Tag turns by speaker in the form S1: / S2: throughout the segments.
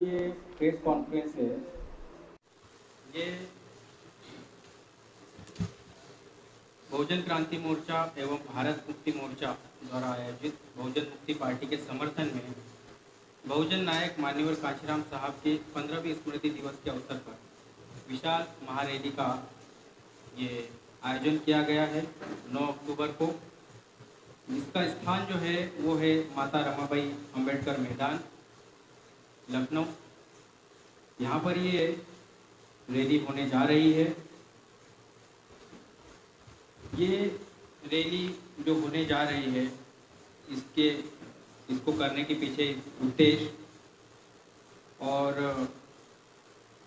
S1: ये press conference है, ये बहुजन क्रांति मोर्चा एवं भारत मुक्ति मोर्चा द्वारा आयोजित बहुजन मुक्ति पार्टी के समर्थन में बहुजन नायक मान्यवर कांशीराम साहब के 15वीं स्मृति दिवस के अवसर पर विशाल महारैली का ये आयोजन किया गया है 9 अक्टूबर को। इसका स्थान जो है वो है माता रमाबाई अंबेडकर मैदान, लखनऊ। यहाँ पर ये रैली होने जा रही है। ये रैली जो होने जा रही है इसको करने के पीछे उद्देश्य और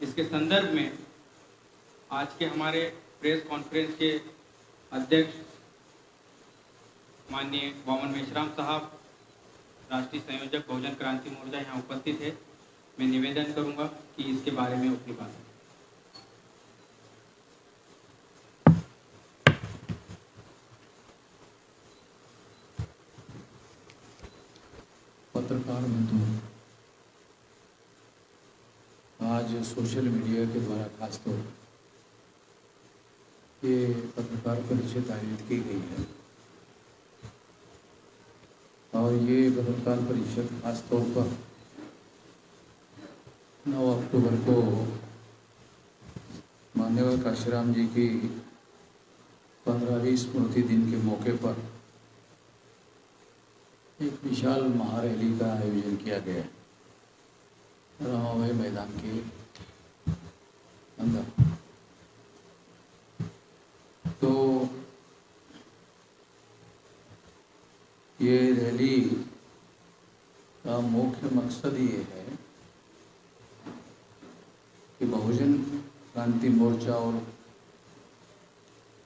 S1: इसके संदर्भ में आज के हमारे प्रेस कॉन्फ्रेंस के अध्यक्ष माननीय वामन मेश्राम साहब, राष्ट्रीय संयोजक बहुजन क्रांति मोर्चा यहाँ उपस्थित है। मैं निवेदन करूंगा कि इसके बारे में अपनी बात।
S2: पत्रकार बंधु, आज सोशल मीडिया के द्वारा खासतौर ये पत्रकार परिषद आयोजित की गई है और ये पत्रकार परिषद खासतौर पर 9 अक्टूबर को मान्यवर कांशीराम जी की 15वीं स्मृति दिन के मौके पर एक विशाल महारैली का आयोजन किया गया है रमाबाई मैदान के अंदर। तो ये रैली का मुख्य मकसद ये है कि बहुजन क्रांति मोर्चा और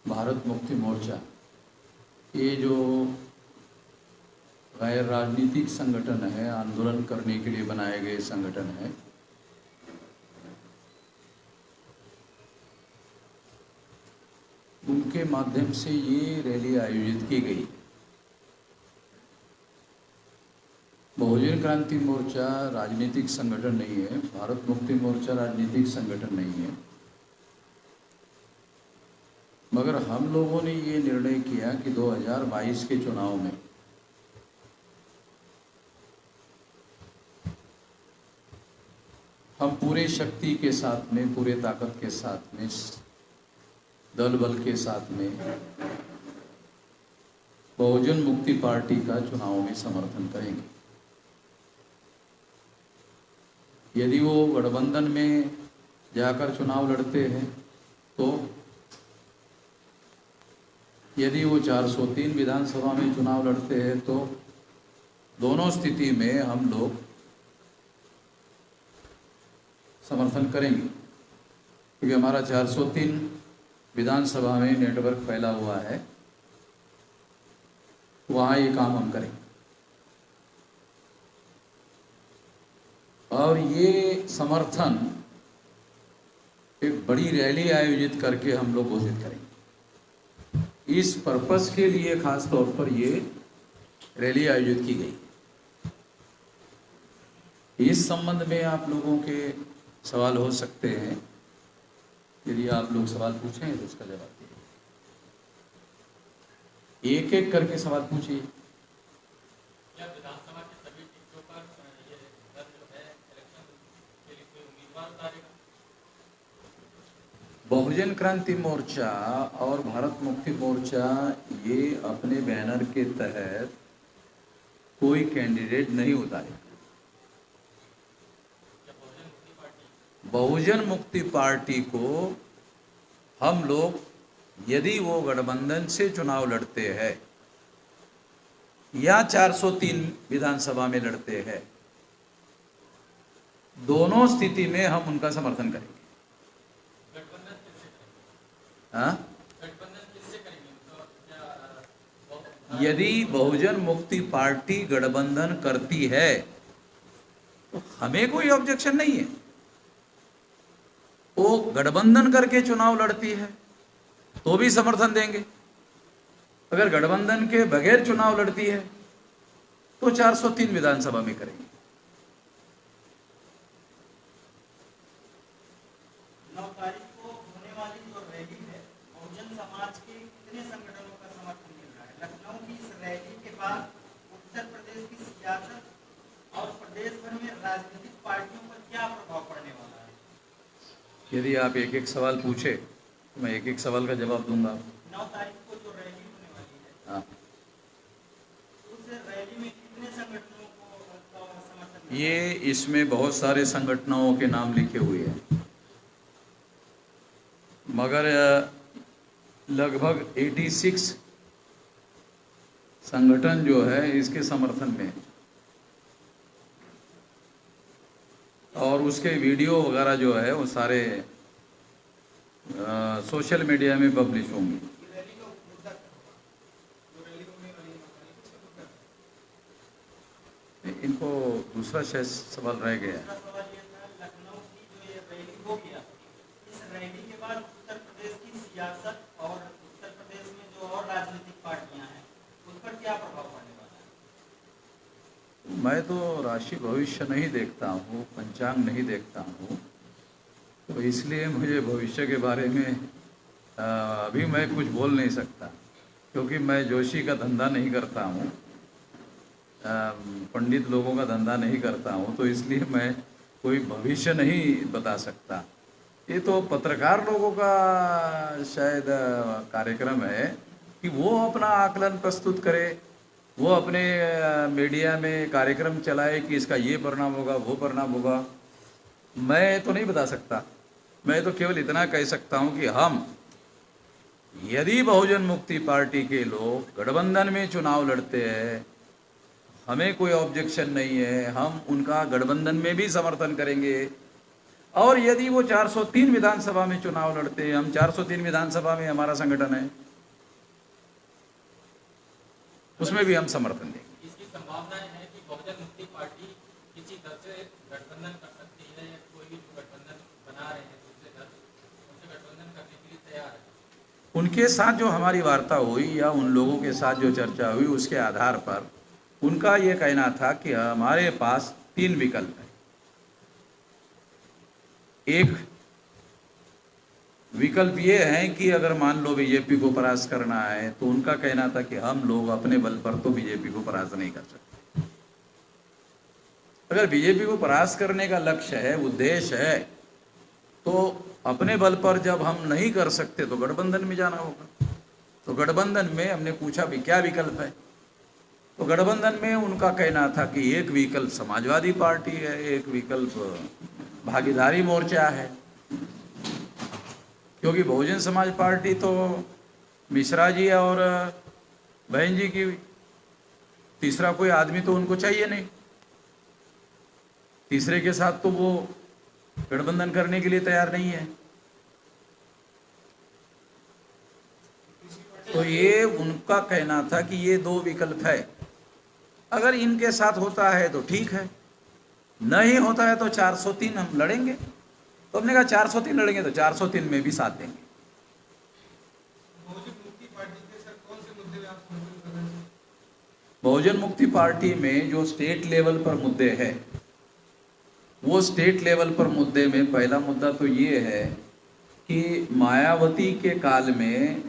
S2: भारत मुक्ति मोर्चा, ये जो गैर राजनीतिक संगठन है, आंदोलन करने के लिए बनाए गए संगठन है, उनके माध्यम से ये रैली आयोजित की गई। बहुजन क्रांति मोर्चा राजनीतिक संगठन नहीं है, भारत मुक्ति मोर्चा राजनीतिक संगठन नहीं है, मगर हम लोगों ने ये निर्णय किया कि 2022 के चुनाव में हम पूरे शक्ति के साथ में, पूरे ताकत के साथ में, दल बल के साथ में बहुजन मुक्ति पार्टी का चुनाव में समर्थन करेंगे। यदि वो गठबंधन में जाकर चुनाव लड़ते हैं तो, यदि वो 403 विधानसभा में चुनाव लड़ते हैं तो दोनों स्थिति में हम लोग समर्थन करेंगे, क्योंकि हमारा 403 विधानसभा में नेटवर्क फैला हुआ है, वहाँ ये काम हम करेंगे। और ये समर्थन एक बड़ी रैली आयोजित करके हम लोग घोषित करेंगे। इस पर्पस के लिए खास तौर पर ये रैली आयोजित की गई। इस संबंध में आप लोगों के सवाल हो सकते हैं, यदि आप लोग सवाल पूछें तो उसका जवाब दीजिए। एक एक करके सवाल पूछिए।
S1: विधानसभा के सभी सीटों पर ये दल जो है इलेक्शन के लिए कोई उम्मीदवार उतारेगा?
S2: बहुजन क्रांति मोर्चा और भारत मुक्ति मोर्चा ये अपने बैनर के तहत कोई कैंडिडेट नहीं उतारेगा। बहुजन मुक्ति पार्टी को हम लोग, यदि वो गठबंधन से चुनाव लड़ते हैं या 403 विधानसभा में लड़ते हैं, दोनों स्थिति में हम उनका समर्थन करेंगे।
S1: गठबंधन किससे करेंगे?
S2: हाँ,
S1: गठबंधन किससे करेंगे?
S2: यदि बहुजन मुक्ति पार्टी गठबंधन करती है तो हमें कोई ऑब्जेक्शन नहीं है। वो गठबंधन करके चुनाव लड़ती है तो भी समर्थन देंगे। अगर गठबंधन के बगैर चुनाव लड़ती है तो 403 विधानसभा में करेंगे।
S3: 9 तारीख को होने वाली जो रैली है, बहुजन समाज के कितने संगठनों का समर्थन मिल रहा है? लखनऊ की इस रैली के बाद उत्तर प्रदेश की सियासत और प्रदेश भर में राजनीतिक पार्टियों पर क्या प्रभाव पड़ने वाला है?
S2: यदि आप एक एक सवाल पूछे तो मैं एक एक सवाल का जवाब दूंगा।
S3: 9 तारीख को जो रैली होने वाली है,
S2: हाँ,
S3: उस रैली में कितने संगठनों को समर्थन मिल रहा है?
S2: ये इसमें बहुत सारे संगठनों के नाम लिखे हुए हैं, मगर लगभग 86 संगठन जो है इसके समर्थन में है। और उसके वीडियो वगैरह जो है वो सारे सोशल मीडिया में पब्लिश होंगे।
S3: रैली का मुद्दा क्या होगा? जो रैली होने वाली है, उसका मुद्दा क्या है?
S2: इनको दूसरा शायद सवाल रह गया है।
S3: दूसरा सवाल ये था, लखनऊ की जो ये रैली हो गया, इस रैली के बाद उत्तर प्रदेश की सियासत और उत्तर प्रदेश में जो और राजनीतिक पार्टियां हैं, उस पर क्या प्रभाव पड़ने वाला है?
S2: मैं तो राशि भविष्य नहीं देखता हूँ, पंचांग नहीं देखता हूँ, तो इसलिए मुझे भविष्य के बारे में अभी मैं कुछ बोल नहीं सकता, क्योंकि मैं जोशी का धंधा नहीं करता हूँ, पंडित लोगों का धंधा नहीं करता हूँ, तो इसलिए मैं कोई भविष्य नहीं बता सकता। ये तो पत्रकार लोगों का शायद कार्यक्रम है कि वो अपना आकलन प्रस्तुत करे, वो अपने मीडिया में कार्यक्रम चलाए कि इसका ये परिणाम होगा, वो परिणाम होगा। मैं तो नहीं बता सकता। मैं तो केवल इतना कह सकता हूँ कि हम यदि बहुजन मुक्ति पार्टी के लोग गठबंधन में चुनाव लड़ते हैं, हमें कोई ऑब्जेक्शन नहीं है, हम उनका गठबंधन में भी समर्थन करेंगे। और यदि वो 403 विधानसभा में चुनाव लड़ते हैं, हम 403 विधानसभा में हमारा संगठन है, उसमें भी हम समर्थन देंगे।
S1: इसकी संभावनाएं है कि बहुजन मुक्ति पार्टी किसी दल से गठबंधन कर सकती है, या कोई भी गठबंधन बना रहे हैं दूसरे दल, उनसे गठबंधन करने के लिए तैयार है।
S2: उनके साथ जो हमारी वार्ता हुई या उन लोगों के साथ जो चर्चा हुई, उसके आधार पर उनका ये कहना था कि हमारे पास 3 विकल्प है। एक विकल्प ये है कि अगर मान लो बीजेपी को परास्त करना है, तो उनका कहना था कि हम लोग अपने बल पर तो बीजेपी को परास्त नहीं कर सकते। अगर बीजेपी को परास्त करने का लक्ष्य है, उद्देश्य है, तो अपने बल पर जब हम नहीं कर सकते तो गठबंधन में जाना होगा। तो गठबंधन में हमने पूछा भी क्या विकल्प है, तो गठबंधन में उनका कहना था कि एक विकल्प समाजवादी पार्टी है, एक विकल्प भागीदारी मोर्चा है, क्योंकि बहुजन समाज पार्टी तो मिश्रा जी और बहन जी की, तीसरा कोई आदमी तो उनको चाहिए नहीं, तीसरे के साथ तो वो गठबंधन करने के लिए तैयार नहीं है। तो ये उनका कहना था कि ये 2 विकल्प है, अगर इनके साथ होता है तो ठीक है, नहीं होता है तो 403 हम लड़ेंगे। तो हमने कहा 403 लड़ेंगे तो 403 में भी साथ देंगे। बहुजन मुक्ति पार्टी में जो स्टेट लेवल पर मुद्दे हैं, वो स्टेट लेवल पर मुद्दे में पहला मुद्दा तो ये है कि मायावती के काल में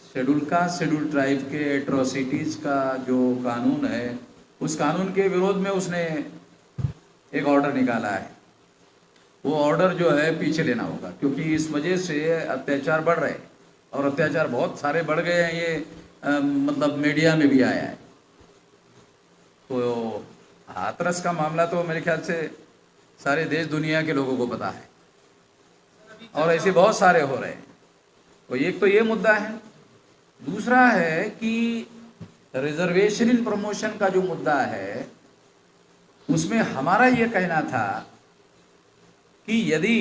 S2: शेड्यूल कास्ट शेड्यूल ट्राइब के एट्रोसिटीज़ का जो कानून है, उस कानून के विरोध में उसने एक ऑर्डर निकाला है। वो ऑर्डर जो है पीछे लेना होगा, क्योंकि इस वजह से अत्याचार बढ़ रहे हैं, और अत्याचार बहुत सारे बढ़ गए हैं। ये मतलब मीडिया में भी आया है। तो हाथरस का मामला तो मेरे ख्याल से सारे देश दुनिया के लोगों को पता है, और ऐसे बहुत सारे हो रहे हैं। तो एक तो ये मुद्दा है। दूसरा है कि रिजर्वेशन इन प्रमोशन का जो मुद्दा है, उसमें हमारा ये कहना था कि यदि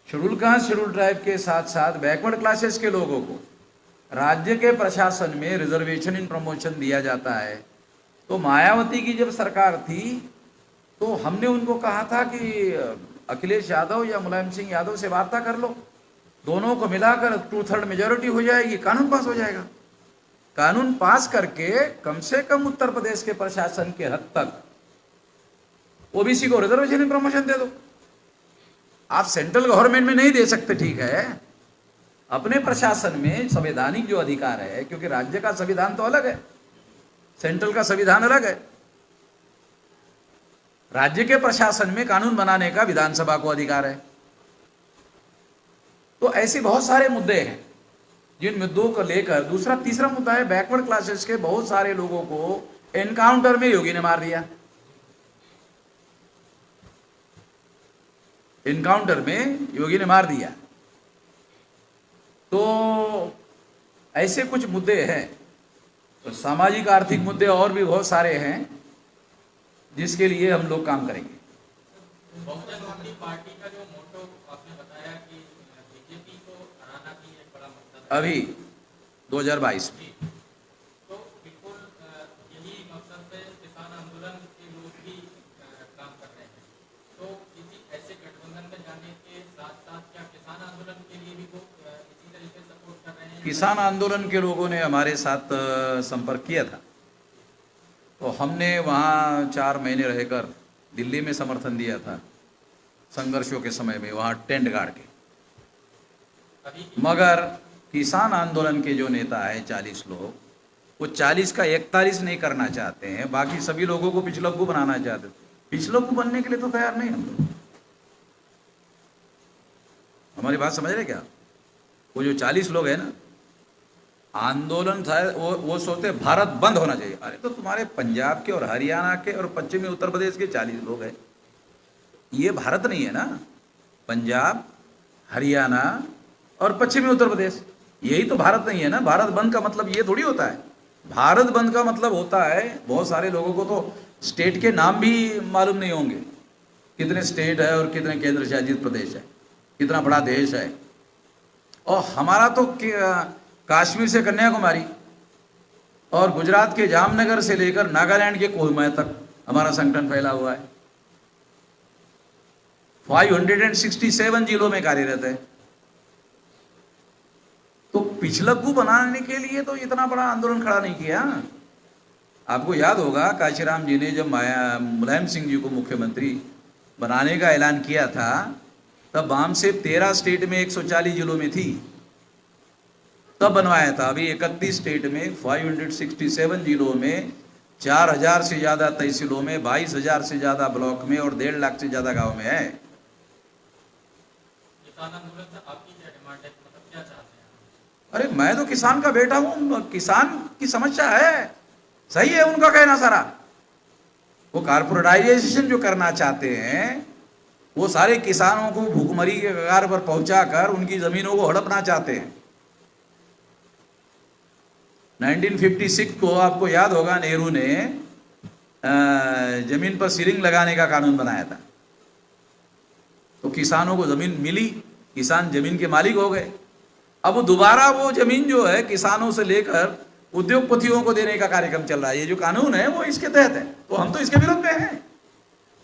S2: शेड्यूल कास्ट शेड्यूल ट्राइब के साथ साथ बैकवर्ड क्लासेस के लोगों को राज्य के प्रशासन में रिजर्वेशन इन प्रमोशन दिया जाता है, तो मायावती की जब सरकार थी तो हमने उनको कहा था कि अखिलेश यादव या मुलायम सिंह यादव से वार्ता कर लो, दोनों को मिलाकर 2/3 मेजॉरिटी हो जाएगी, कानून पास हो जाएगा। कानून पास करके कम से कम उत्तर प्रदेश के प्रशासन के हद तक ओबीसी को रिजर्वेशन इन प्रमोशन दे दो। आप सेंट्रल गवर्नमेंट में नहीं दे सकते, ठीक है, अपने प्रशासन में संवैधानिक जो अधिकार है, क्योंकि राज्य का संविधान तो अलग है, सेंट्रल का संविधान अलग है। राज्य के प्रशासन में कानून बनाने का विधानसभा को अधिकार है। तो ऐसे बहुत सारे मुद्दे हैं जिन मुद्दों को लेकर, दूसरा तीसरा मुद्दा है बैकवर्ड क्लासेस के बहुत सारे लोगों को एनकाउंटर में योगी ने मार दिया। एनकाउंटर में योगी ने मार दिया। तो ऐसे कुछ मुद्दे हैं। तो सामाजिक आर्थिक मुद्दे और भी बहुत सारे हैं जिसके लिए हम लोग काम करेंगे।
S1: बहुजन मुक्ति पार्टी का जो मोटो आपने बताया कि बीजेपी को हराना भी एक बड़ा मकसद है
S2: अभी 2022 में,
S1: तो बिल्कुल यही मकसद से किसान आंदोलन के लोग भी काम कर रहे हैं। तो किसी ऐसे गठबंधन में जाने के साथ साथ क्या किसान आंदोलन के लिए भी वो इसी तरीके सपोर्ट कर रहे हैं?
S2: किसान आंदोलन के लोगों ने हमारे साथ संपर्क किया था, तो हमने वहाँ 4 महीने रहकर दिल्ली में समर्थन दिया था संघर्षों के समय में, वहाँ टेंट गाड़ के। मगर किसान आंदोलन के जो नेता है 40 लोग, वो 40 का 41 नहीं करना चाहते हैं, बाकी सभी लोगों को पिछलग्गू बनाना चाहते थे। पिछलग्गू बनने के लिए तो तैयार नहीं हम लोग। हमारी बात समझ रहे क्या? वो जो 40 लोग हैं ना, आंदोलन था, वो सोचते भारत बंद होना चाहिए। अरे तो तुम्हारे पंजाब के और हरियाणा के और पश्चिमी उत्तर प्रदेश के 40 लोग हैं, ये भारत नहीं है ना। पंजाब, हरियाणा और पश्चिमी उत्तर प्रदेश, यही तो भारत नहीं है ना। भारत बंद का मतलब ये थोड़ी होता है। भारत बंद का मतलब होता है, बहुत सारे लोगों को तो स्टेट के नाम भी मालूम नहीं होंगे, कितने स्टेट है और कितने केंद्र शासित प्रदेश है, कितना बड़ा देश है। और हमारा तो कश्मीर से कन्याकुमारी और गुजरात के जामनगर से लेकर नागालैंड के कोहिमा तक हमारा संगठन फैला हुआ है। 567 जिलों में कार्यरत है। तो पिछलग्गू बनाने के लिए तो इतना बड़ा आंदोलन खड़ा नहीं किया। आपको याद होगा काशीराम जी ने जब मुलायम सिंह जी को मुख्यमंत्री बनाने का ऐलान किया था, तब वाम से 13 स्टेट में 140 जिलों में थी, तब बनवाया था। अभी 31 स्टेट में 567 जिलों में 4000 से ज्यादा तहसीलों में 22,000 से ज्यादा ब्लॉक में और 1.5 लाख से ज्यादा गांव में है।
S1: किसान आंदोलन से आपकी क्या डिमांड है, मतलब क्या चाहते हैं?
S2: अरे मैं तो किसान का बेटा हूं, किसान की समस्या है, सही है उनका कहना सारा। वो कारपोरेटाइजेशन जो करना चाहते हैं, वो सारे किसानों को भूखमरी के कगार पर पहुंचाकर उनकी जमीनों को हड़पना चाहते हैं। 1956 को आपको याद होगा, नेहरू ने जमीन पर सीलिंग लगाने का कानून बनाया था। तो किसानों को जमीन मिली, किसान जमीन के मालिक हो गए। अब दोबारा वो जमीन जो है किसानों से लेकर उद्योगपतियों को देने का कार्यक्रम चल रहा है। ये जो कानून है वो इसके तहत है, तो हम तो इसके विरोध में हैं।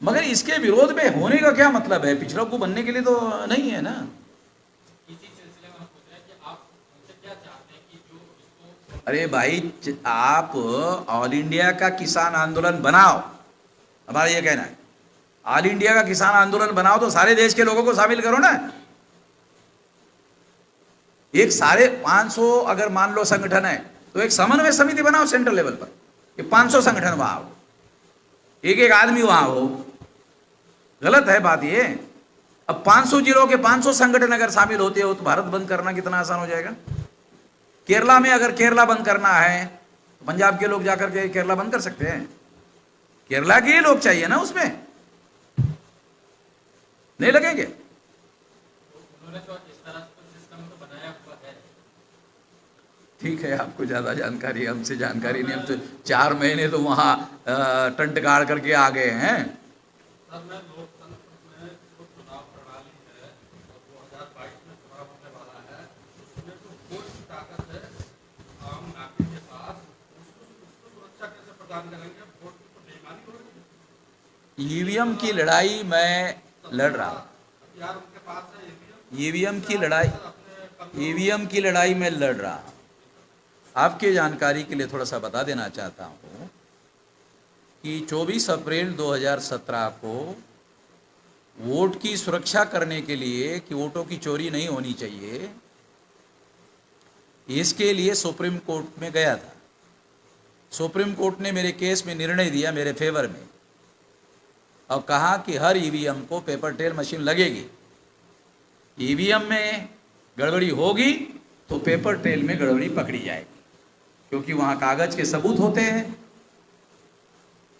S2: मगर इसके विरोध में होने का क्या मतलब है? पिछड़ों बनने के लिए तो नहीं है ना।
S1: इसी सिलसिले में हम पूछ रहे हैं कि आप हमसे क्या चाहते हैं कि जो इसको...
S2: अरे भाई, आप ऑल इंडिया का किसान आंदोलन बनाओ, हमारा ये कहना है। ऑल इंडिया का किसान आंदोलन बनाओ तो सारे देश के लोगों को शामिल करो ना। एक सारे 500 अगर मान लो संगठन है, तो एक समन्वय समिति बनाओ सेंट्रल लेवल पर, ये 500 संगठन वहां हो, एक एक आदमी वहां हो। गलत है बात ये। अब 500 जिलों के 500 संगठन अगर शामिल होते हो तो भारत बंद करना कितना आसान हो जाएगा। केरला में अगर केरला बंद करना है, पंजाब के लोग जाकर के केरला बंद कर सकते हैं। केरला के लोग चाहिए ना, उसमें नहीं लगेंगे।
S1: उन्होंने तो इस तरह से सिस्टम तो बनाया हुआ है।
S2: ठीक है, आपको ज्यादा जानकारी, हमसे जानकारी नहीं। हम तो 4 महीने तो वहां टंट गाड़ करके आ गए हैं।
S4: सर, मैं लोकतंत्र में जो चुनाव प्रणाली है 2022 में चुनाव होने वाला है, उसमें तो कोई ताकत है आम नागरिक के पास, उसको सुरक्षा कैसे प्रदान करेंगे? वोट की तो बेईमानी हो रही है।
S2: ईवीएम की लड़ाई मैं लड़ रहा हूं।
S4: हथियार उनके पास है,
S2: ईवीएम की लड़ाई में लड़ रहा हूं। आपके जानकारी के लिए थोड़ा सा बता देना चाहता हूं कि 24 अप्रैल 2017 को वोट की सुरक्षा करने के लिए कि वोटों की चोरी नहीं होनी चाहिए, इसके लिए सुप्रीम कोर्ट में गया था। सुप्रीम कोर्ट ने मेरे केस में निर्णय दिया मेरे फेवर में और कहा कि हर ईवीएम को पेपर ट्रेल मशीन लगेगी। ईवीएम में गड़बड़ी होगी तो पेपर ट्रेल में गड़बड़ी पकड़ी जाएगी, क्योंकि वहाँ कागज के सबूत होते हैं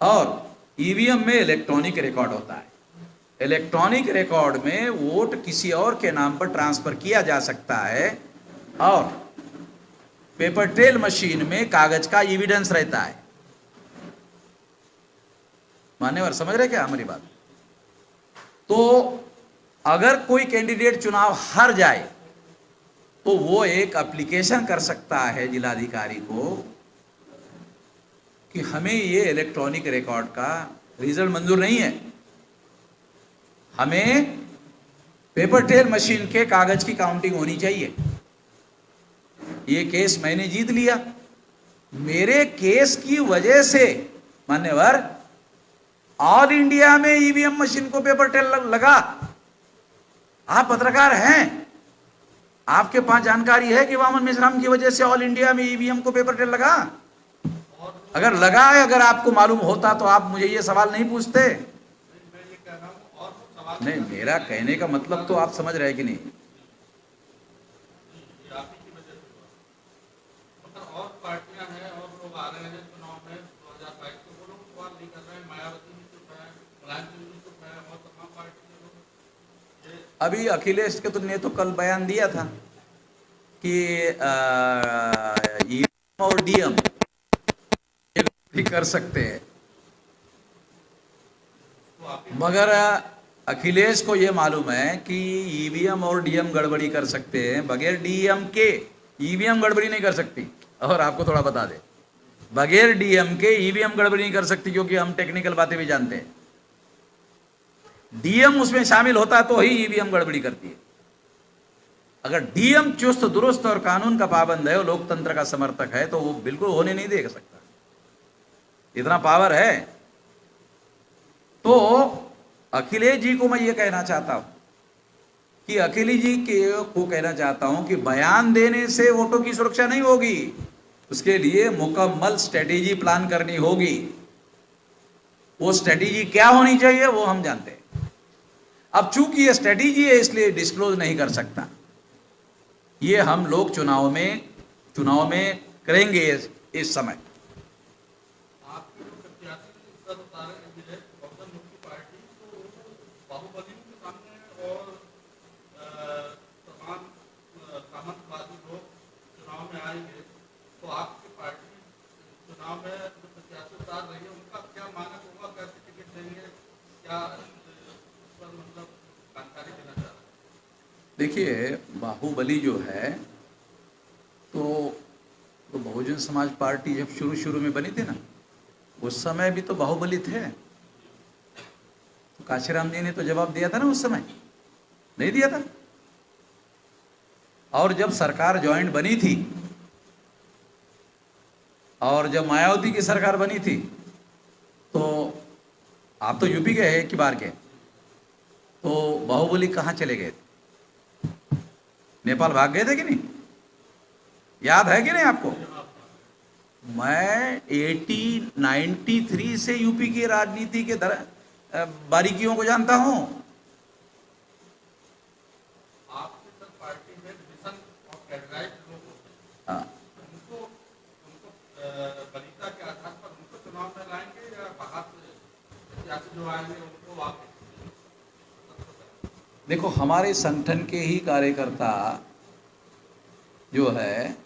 S2: और ईवीएम में इलेक्ट्रॉनिक रिकॉर्ड होता है। इलेक्ट्रॉनिक रिकॉर्ड में वोट किसी और के नाम पर ट्रांसफर किया जा सकता है और पेपर ट्रेल मशीन में कागज का एविडेंस रहता है। मान्यवर समझ रहे क्या हमारी बात? तो अगर कोई कैंडिडेट चुनाव हार जाए तो वो एक एप्लीकेशन कर सकता है जिलाधिकारी को कि हमें ये इलेक्ट्रॉनिक रिकॉर्ड का रिजल्ट मंजूर नहीं है, हमें पेपर ट्रेल मशीन के कागज की काउंटिंग होनी चाहिए। ये केस मैंने जीत लिया। मेरे केस की वजह से मान्यवर ऑल इंडिया में ईवीएम मशीन को पेपर ट्रेल लगा। आप पत्रकार हैं, आपके पास जानकारी है कि वामन मेश्राम की वजह से ऑल इंडिया में ईवीएम को पेपर ट्रेल लगा? अगर लगा है, अगर आपको मालूम होता तो आप मुझे ये सवाल नहीं पूछते। नहीं, मेरा कहने का मतलब तो आप समझ रहे कि नहीं?
S4: और पार्टियां हैं और लोग आ रहे हैं चुनाव में 2022 के, वो लोग सवाल नहीं कर रहे हैं। मायावती भी चुप है, मुलायम सिंह भी चुप है और तमाम पार्टी के लोग।
S2: अभी अखिलेश के तुमने तो कल बयान दिया था कि ईवीएम और डीएम भी कर सकते हैं, मगर अखिलेश को यह मालूम है कि ईवीएम और डीएम गड़बड़ी कर सकते हैं, बगैर डीएम के ईवीएम गड़बड़ी नहीं कर सकती। और आपको थोड़ा बता दे, बगैर डीएम के ईवीएम गड़बड़ी नहीं कर सकती, क्योंकि हम टेक्निकल बातें भी जानते हैं। डीएम उसमें शामिल होता तो ही ईवीएम गड़बड़ी करती है। अगर डीएम चुस्त दुरुस्त और कानून का पाबंद है और लोकतंत्र का समर्थक है तो वो बिल्कुल होने नहीं दे सकता, इतना पावर है। तो अखिलेश जी को मैं ये कहना चाहता हूं कि अखिलेश जी को कहना चाहता हूं कि बयान देने से वोटों की सुरक्षा नहीं होगी, उसके लिए मुकम्मल स्ट्रेटेजी प्लान करनी होगी। वो स्ट्रेटेजी क्या होनी चाहिए वो हम जानते हैं। अब चूंकि ये स्ट्रेटेजी है इसलिए डिस्क्लोज नहीं कर सकता। ये हम लोग चुनाव में करेंगे इस समय।
S4: आपके जो प्रत्याशी सर बता रहे हैं विजय बहुजन मुक्ति पार्टी, तो बाहुबलियों के सामने और तमाम सामंतवादी लोग चुनाव में आएंगे, तो आपकी पार्टी चुनाव में जो प्रत्याशी उतार रही है उनका क्या मानक होगा, कैसे टिकट देंगे, क्या इस पर मतलब जानकारी देना चाह रहे हैं?
S2: देखिए, बाहुबली जो है तो बहुजन समाज पार्टी जब शुरू में बनी थी ना, उस समय भी तो बाहुबली थे। तो काशीराम जी ने तो जवाब दिया था ना, उस समय नहीं दिया था। और जब सरकार ज्वाइंट बनी थी और जब मायावती की सरकार बनी थी, तो आप तो यूपी के हैं, एक बार के, तो बाहुबली कहाँ चले गए थे? नेपाल भाग गए थे कि नहीं? याद है कि नहीं आपको? मैं 93 से यूपी की राजनीति के बारीकियों को जानता हूं।
S4: आपकी सर पार्टी में मिशन और कैडराइज लोग होते हैं,
S2: हाँ,
S4: उनको बलिता के आधार पर उनको चुनाव में लाएंगे या बाहर से प्रत्याशी जो आएंगे उनको वापस?
S2: देखो, हमारे संगठन के ही कार्यकर्ता जो है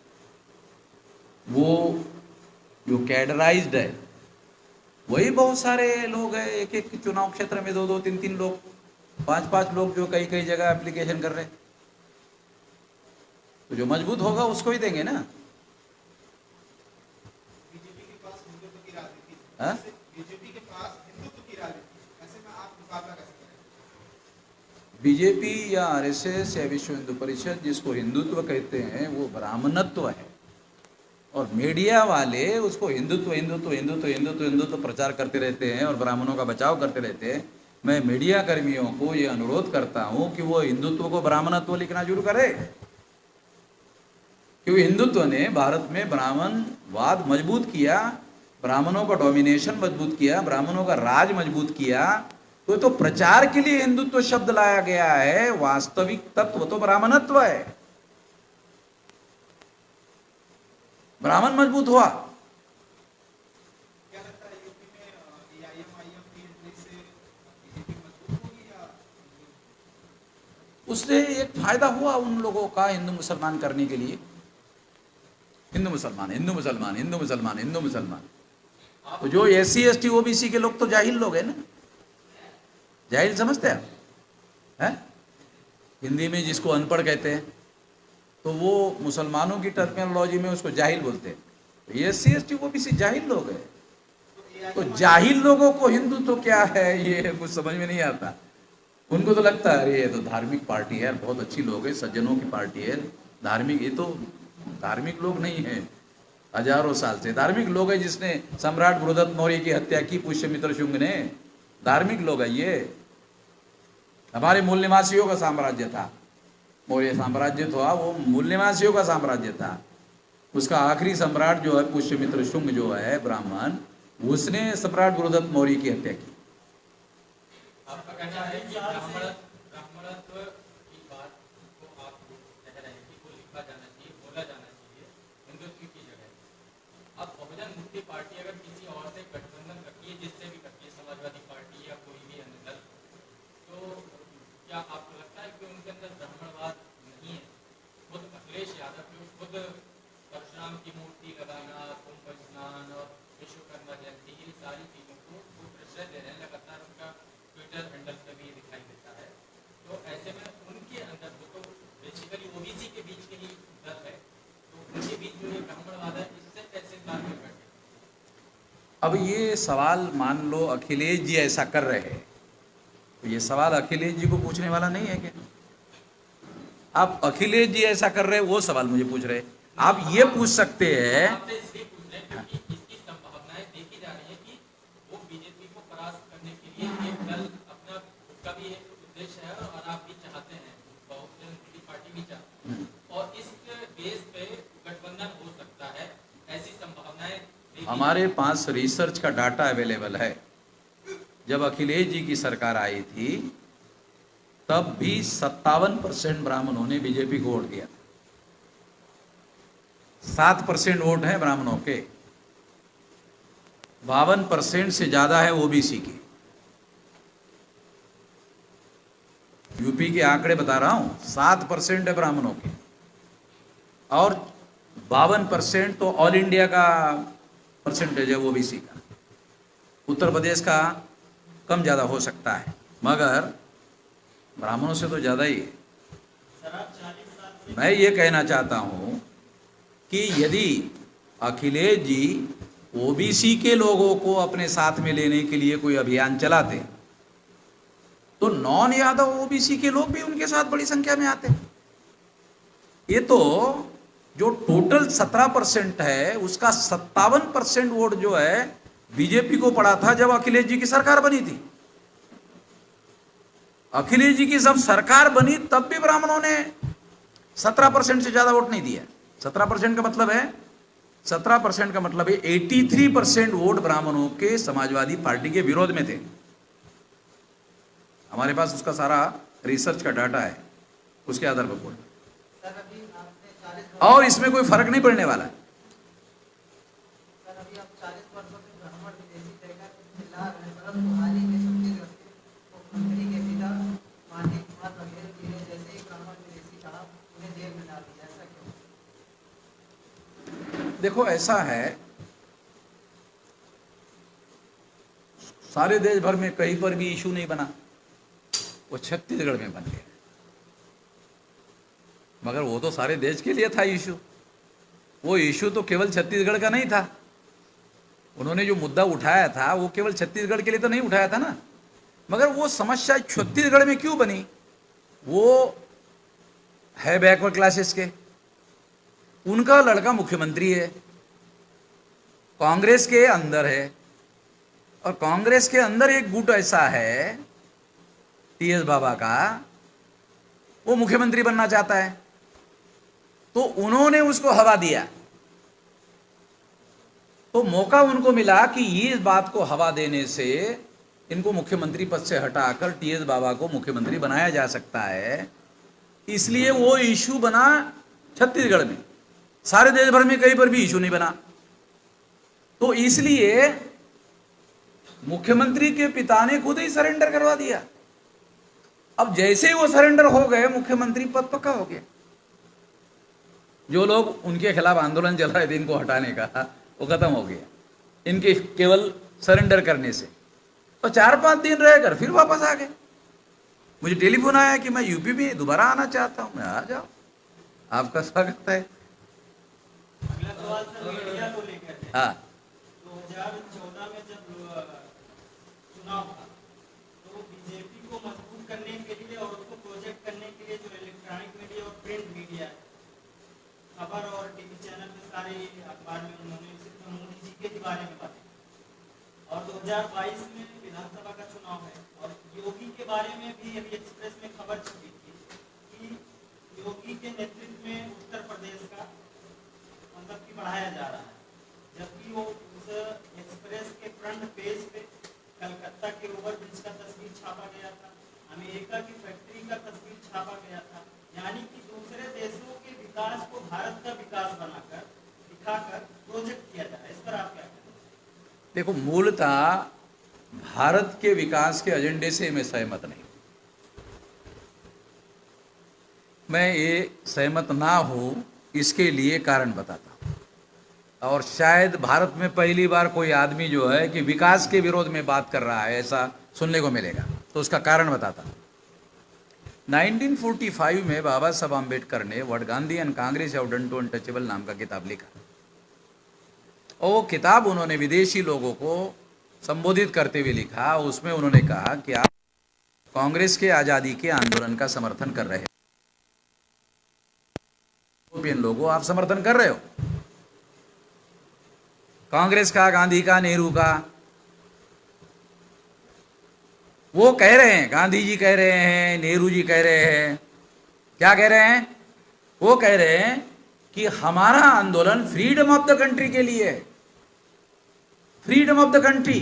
S2: वो जो कैडराइज्ड है वही बहुत सारे लोग हैं। एक एक चुनाव क्षेत्र में 2-2, 3-3 लोग, 5-5 लोग जो कई कई जगह एप्लीकेशन कर रहे हैं। तो जो मजबूत होगा उसको ही देंगे ना।
S3: बीजेपी के पास हिंदुत्व की राजनीति है।
S2: हाँ?
S3: बीजेपी के पास हिंदुत्व की राजनीति है। ऐसे में आप मुकाबला कैसे करेंगे?
S2: बीजेपी या आरएसएस या विश्व हिंदू परिषद जिसको हिंदुत्व कहते हैं वो ब्राह्मणत्व है, और मीडिया वाले उसको हिंदुत्व हिंदुत्व हिंदुत्व हिंदुत्व हिंदुत्व प्रचार करते रहते हैं और ब्राह्मणों का बचाव करते रहते हैं। मैं मीडिया कर्मियों को ये अनुरोध करता हूं कि वो हिंदुत्व को ब्राह्मणत्व लिखना शुरू करे, क्योंकि हिंदुत्व ने भारत में ब्राह्मणवाद मजबूत किया, ब्राह्मणों का डोमिनेशन मजबूत किया, ब्राह्मणों का राज मजबूत किया। तो प्रचार के लिए हिंदुत्व शब्द लाया गया है, वास्तविक तत्व तो ब्राह्मणत्व है। ब्राह्मण मजबूत हुआ।
S3: क्या लगता है यूपी में AIM-IM की एंट्री से बीजेपी मजबूत होगी या
S2: उससे एक फायदा हुआ उन लोगों का हिंदू मुसलमान करने के लिए। हिंदू मुसलमान, हिंदू मुसलमान, हिंदू मुसलमान, हिंदू मुसलमान। तो जो SC ST OBC के लोग तो जाहिल लोग हैं ना, जाहिल समझते हैं हैं? हिंदी में जिसको अनपढ़ कहते हैं, तो वो मुसलमानों की टर्मिनोलॉजी में उसको जाहिल बोलते हैं। तो SC ST OBC जाहिल लोग हैं। तो जाहिल लोगों को हिंदू तो क्या है ये कुछ समझ में नहीं आता। उनको तो लगता है अरे ये तो धार्मिक पार्टी है, बहुत अच्छी लोग है, सज्जनों की पार्टी है, धार्मिक। ये तो धार्मिक लोग नहीं है, हजारों साल से धार्मिक लोग है। जिसने सम्राट बृहदत्त मौर्य की हत्या की पुष्यमित्र शुंग ने, धार्मिक लोग है ये। हमारे मूल निवासियों का साम्राज्य था, मौर्य साम्राज्य था, वो मूल निवासियों का साम्राज्य था। उसका आखिरी सम्राट जो है पुष्यमित्र शुंग जो है ब्राह्मण, उसने सम्राट बृहदत्त मौर्य की हत्या की।
S1: आपका कहना है कि ब्राह्मणत्व की बात को आप कह रहे हैं कि वो लिखा जाना चाहिए, बोला जाना चाहिए हिंदुत्व की जगह। अब बहुजन मुक्ति पार्टी अगर किसी और से गठबंधन करती है, जिससे भी करती है, समाजवादी पार्टी या कोई भी अन्य दल, तो क्या आपको लगता है कि उनके अंदर ब्राह्मणवाद नहीं है? खुद अखिलेश यादव को खुद परशुराम की मूर्ति लगाना, कुंभ स्नान और विश्वकर्मा जयंती, ये सारी चीजों को वो प्रश्रय दे रहे हैं, लगातार उनका ट्विटर हैंडल पे भी दिखाई देता है। तो ऐसे में उनके अंदर वो तो बेसिकली OBC के बीच के ही दल है, तो उनके बीच जो ये ब्राह्मणवाद है, इससे कैसे तालमेल बैठे?
S2: अब ये सवाल मान लो अखिलेश जी ऐसा कर रहे हैं, तो ये सवाल अखिलेश जी को पूछने वाला नहीं है क्या? आप अखिलेश जी ऐसा कर रहे हैं, वो सवाल मुझे पूछ रहे हैं। आप ये पूछ सकते हैं,
S1: आपसे इसलिए पूछ रहे हैं क्योंकि इसकी संभावनाएं देखी जा रही है कि वो बीजेपी को परास्त करने के लिए एक दल अपना खुद का भी एक उद्देश्य है और आप भी चाहते हैं, बहुजन मुक्ति पार्टी भी चाहती है, और इस बेस पे गठबंधन हो सकता है, ऐसी संभावनाएं देखी।
S2: हमारे पास रिसर्च का डाटा अवेलेबल है। जब अखिलेश जी की सरकार आई थी तब भी 57% ब्राह्मणों ने बीजेपी को वोट दिया। 7% वोट हैं ब्राह्मणों के, 52% से ज्यादा है OBC की। यूपी के आंकड़े बता रहा हूं, 7% है ब्राह्मणों के और 52% तो ऑल इंडिया का परसेंटेज है OBC का। उत्तर प्रदेश का कम ज्यादा हो सकता है, मगर ब्राह्मणों से तो ज्यादा ही है।
S3: सर आप 40 साल से
S2: मैं ये कहना चाहता हूं कि यदि अखिलेश जी OBC के लोगों को अपने साथ में लेने के लिए कोई अभियान चलाते तो नॉन यादव OBC के लोग भी उनके साथ बड़ी संख्या में आते। ये तो जो टोटल 17% है उसका 57% वोट जो है बीजेपी को पड़ा था जब अखिलेश जी की सरकार बनी थी। अखिलेश जी की जब सरकार बनी तब भी ब्राह्मणों ने 17% से ज्यादा वोट नहीं दिया। 17% का मतलब है 17% का मतलब है 83% वोट ब्राह्मणों के समाजवादी पार्टी के विरोध में थे। हमारे पास उसका सारा रिसर्च का डाटा है, उसके आधार पर बोल।
S3: सर अभी आपने 40
S2: और इसमें कोई फर्क नहीं पड़ने वाला है।
S3: सर अभी आप 40 वर्षों से ब्राह्मण विदेशी कहकर चिल्ला रहे हैं, परंतु हाल ही में छत्तीसगढ़ के मुख्यमंत्री के पिता माननीय कुमार बघेल जी ने जैसे ही ब्राह्मण विदेशी कहा उन्हें जेल में डाल दिया, ऐसा क्यों?
S2: देखो ऐसा है, सारे देश भर में कहीं पर भी इशू नहीं बना, वो छत्तीसगढ़ में बन गया। मगर वो तो सारे देश के लिए था इशू। वो इशू तो केवल छत्तीसगढ़ का नहीं था। उन्होंने जो मुद्दा उठाया था वो केवल छत्तीसगढ़ के लिए तो नहीं उठाया था ना। मगर वो समस्या छत्तीसगढ़ में क्यों बनी? वो है बैकवर्ड क्लासेस के, उनका लड़का मुख्यमंत्री है, कांग्रेस के अंदर है, और कांग्रेस के अंदर एक गुट ऐसा है टीएस बाबा का, वो मुख्यमंत्री बनना चाहता है, तो उन्होंने उसको हवा दिया। तो मौका उनको मिला कि ये बात को हवा देने से इनको मुख्यमंत्री पद से हटाकर टीएस बाबा को मुख्यमंत्री बनाया जा सकता है। इसलिए वो इशू बना छत्तीसगढ़ में, सारे देश भर में कहीं पर भी इशू नहीं बना। तो इसलिए मुख्यमंत्री के पिता ने खुद ही सरेंडर करवा दिया। अब जैसे ही वो सरेंडर हो गए, मुख्यमंत्री पद पक्का हो गया। जो लोग उनके खिलाफ आंदोलन चल रहे थे इनको हटाने का, वो खत्म हो गया इनके केवल सरेंडर करने से। तो 4-5 दिन रहकर फिर वापस आ गए। मुझे टेलीफोन आया कि मैं यूपी में दोबारा आना चाहता हूं। मैं आ जाओ, आपका स्वागत है।
S3: अगला सवाल सर मीडिया को लेकर है।
S2: हाँ,
S3: 2014 में जब चुनाव था तो बीजेपी को मजबूत करने के लिए और उसको प्रोजेक्ट करने के लिए जो इलेक्ट्रॉनिक मीडिया और प्रिंट मीडिया है, खबर और टीवी चैनल में सारे अखबार में उन्होंने सिर्फ मोदी जी के बारे में बातें। और 2022 में विधानसभा का चुनाव है और योगी के बारे में भी अभी एक्सप्रेस में खबर छपी थी कि योगी के नेतृत्व में उत्तर प्रदेश का मतलब कि बढ़ाया जा रहा है, जबकि वो उस एक्सप्रेस के फ्रंट पेज पे कलकत्ता के ओवरब्रिज का तस्वीर छापा गया था, अमेरिका की फैक्ट्री का तस्वीर छापा गया था। यानी कि दूसरे देशों के विकास को भारत का विकास बनाकर दिखाकर प्रोजेक्ट किया जा रहा है। इस पर आप क्या कहते हैं?
S2: देखो, मूलतः भारत के विकास के एजेंडे से मैं सहमत नहीं। मैं ये सहमत ना हूं, इसके लिए कारण बताता हूं। और शायद भारत में पहली बार कोई आदमी जो है कि विकास के विरोध में बात कर रहा है, ऐसा सुनने को मिलेगा। तो उसका कारण बताता हूं। 1945 में बाबा साहब आम्बेडकर ने what Gandhi and Congress have done to untouchable नाम का किताब लिखा। और वो किताब उन्होंने विदेशी लोगों को संबोधित करते हुए लिखा। उसमें उन्होंने कहा कि आप कांग्रेस के आज़ादी के आंदोलन का समर्थन कर रहे हैं, यूरोपियन लोगों आप समर्थन कर रहे हो, कांग्रेस का, गांधी का, नेहरू का। वो कह रहे हैं, गांधी जी कह रहे हैं, नेहरू जी कह रहे हैं, क्या कह रहे हैं? वो कह रहे हैं कि हमारा आंदोलन फ्रीडम ऑफ द कंट्री के लिए है, फ्रीडम ऑफ द कंट्री।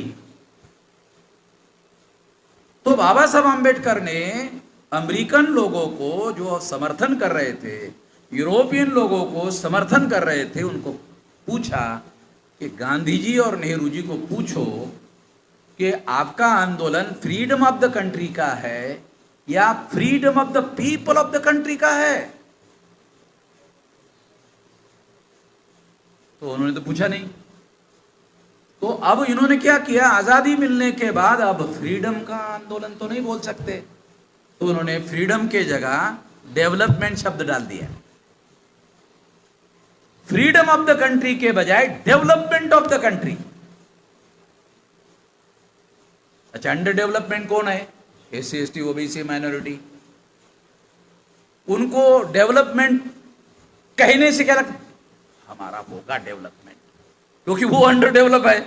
S2: तो बाबा साहब आम्बेडकर ने अमेरिकन लोगों को जो समर्थन कर रहे थे, यूरोपियन लोगों को समर्थन कर रहे थे, उनको पूछा कि गांधी जी और नेहरू जी को पूछो कि आपका आंदोलन फ्रीडम ऑफ द कंट्री का है या freedom of the people of the country का है? तो उन्होंने तो पूछा नहीं। तो अब इन्होंने क्या किया, आजादी मिलने के बाद अब फ्रीडम का आंदोलन तो नहीं बोल सकते, तो उन्होंने फ्रीडम के जगह डेवलपमेंट शब्द डाल दिया। फ्रीडम ऑफ द कंट्री के बजाय डेवलपमेंट ऑफ द कंट्री। अच्छा, अंडर डेवलपमेंट कौन है? SC, ST, OBC, minority. उनको डेवलपमेंट कहने से क्या लगता, हमारा होगा डेवलपमेंट, क्योंकि वो अंडर डेवलप है।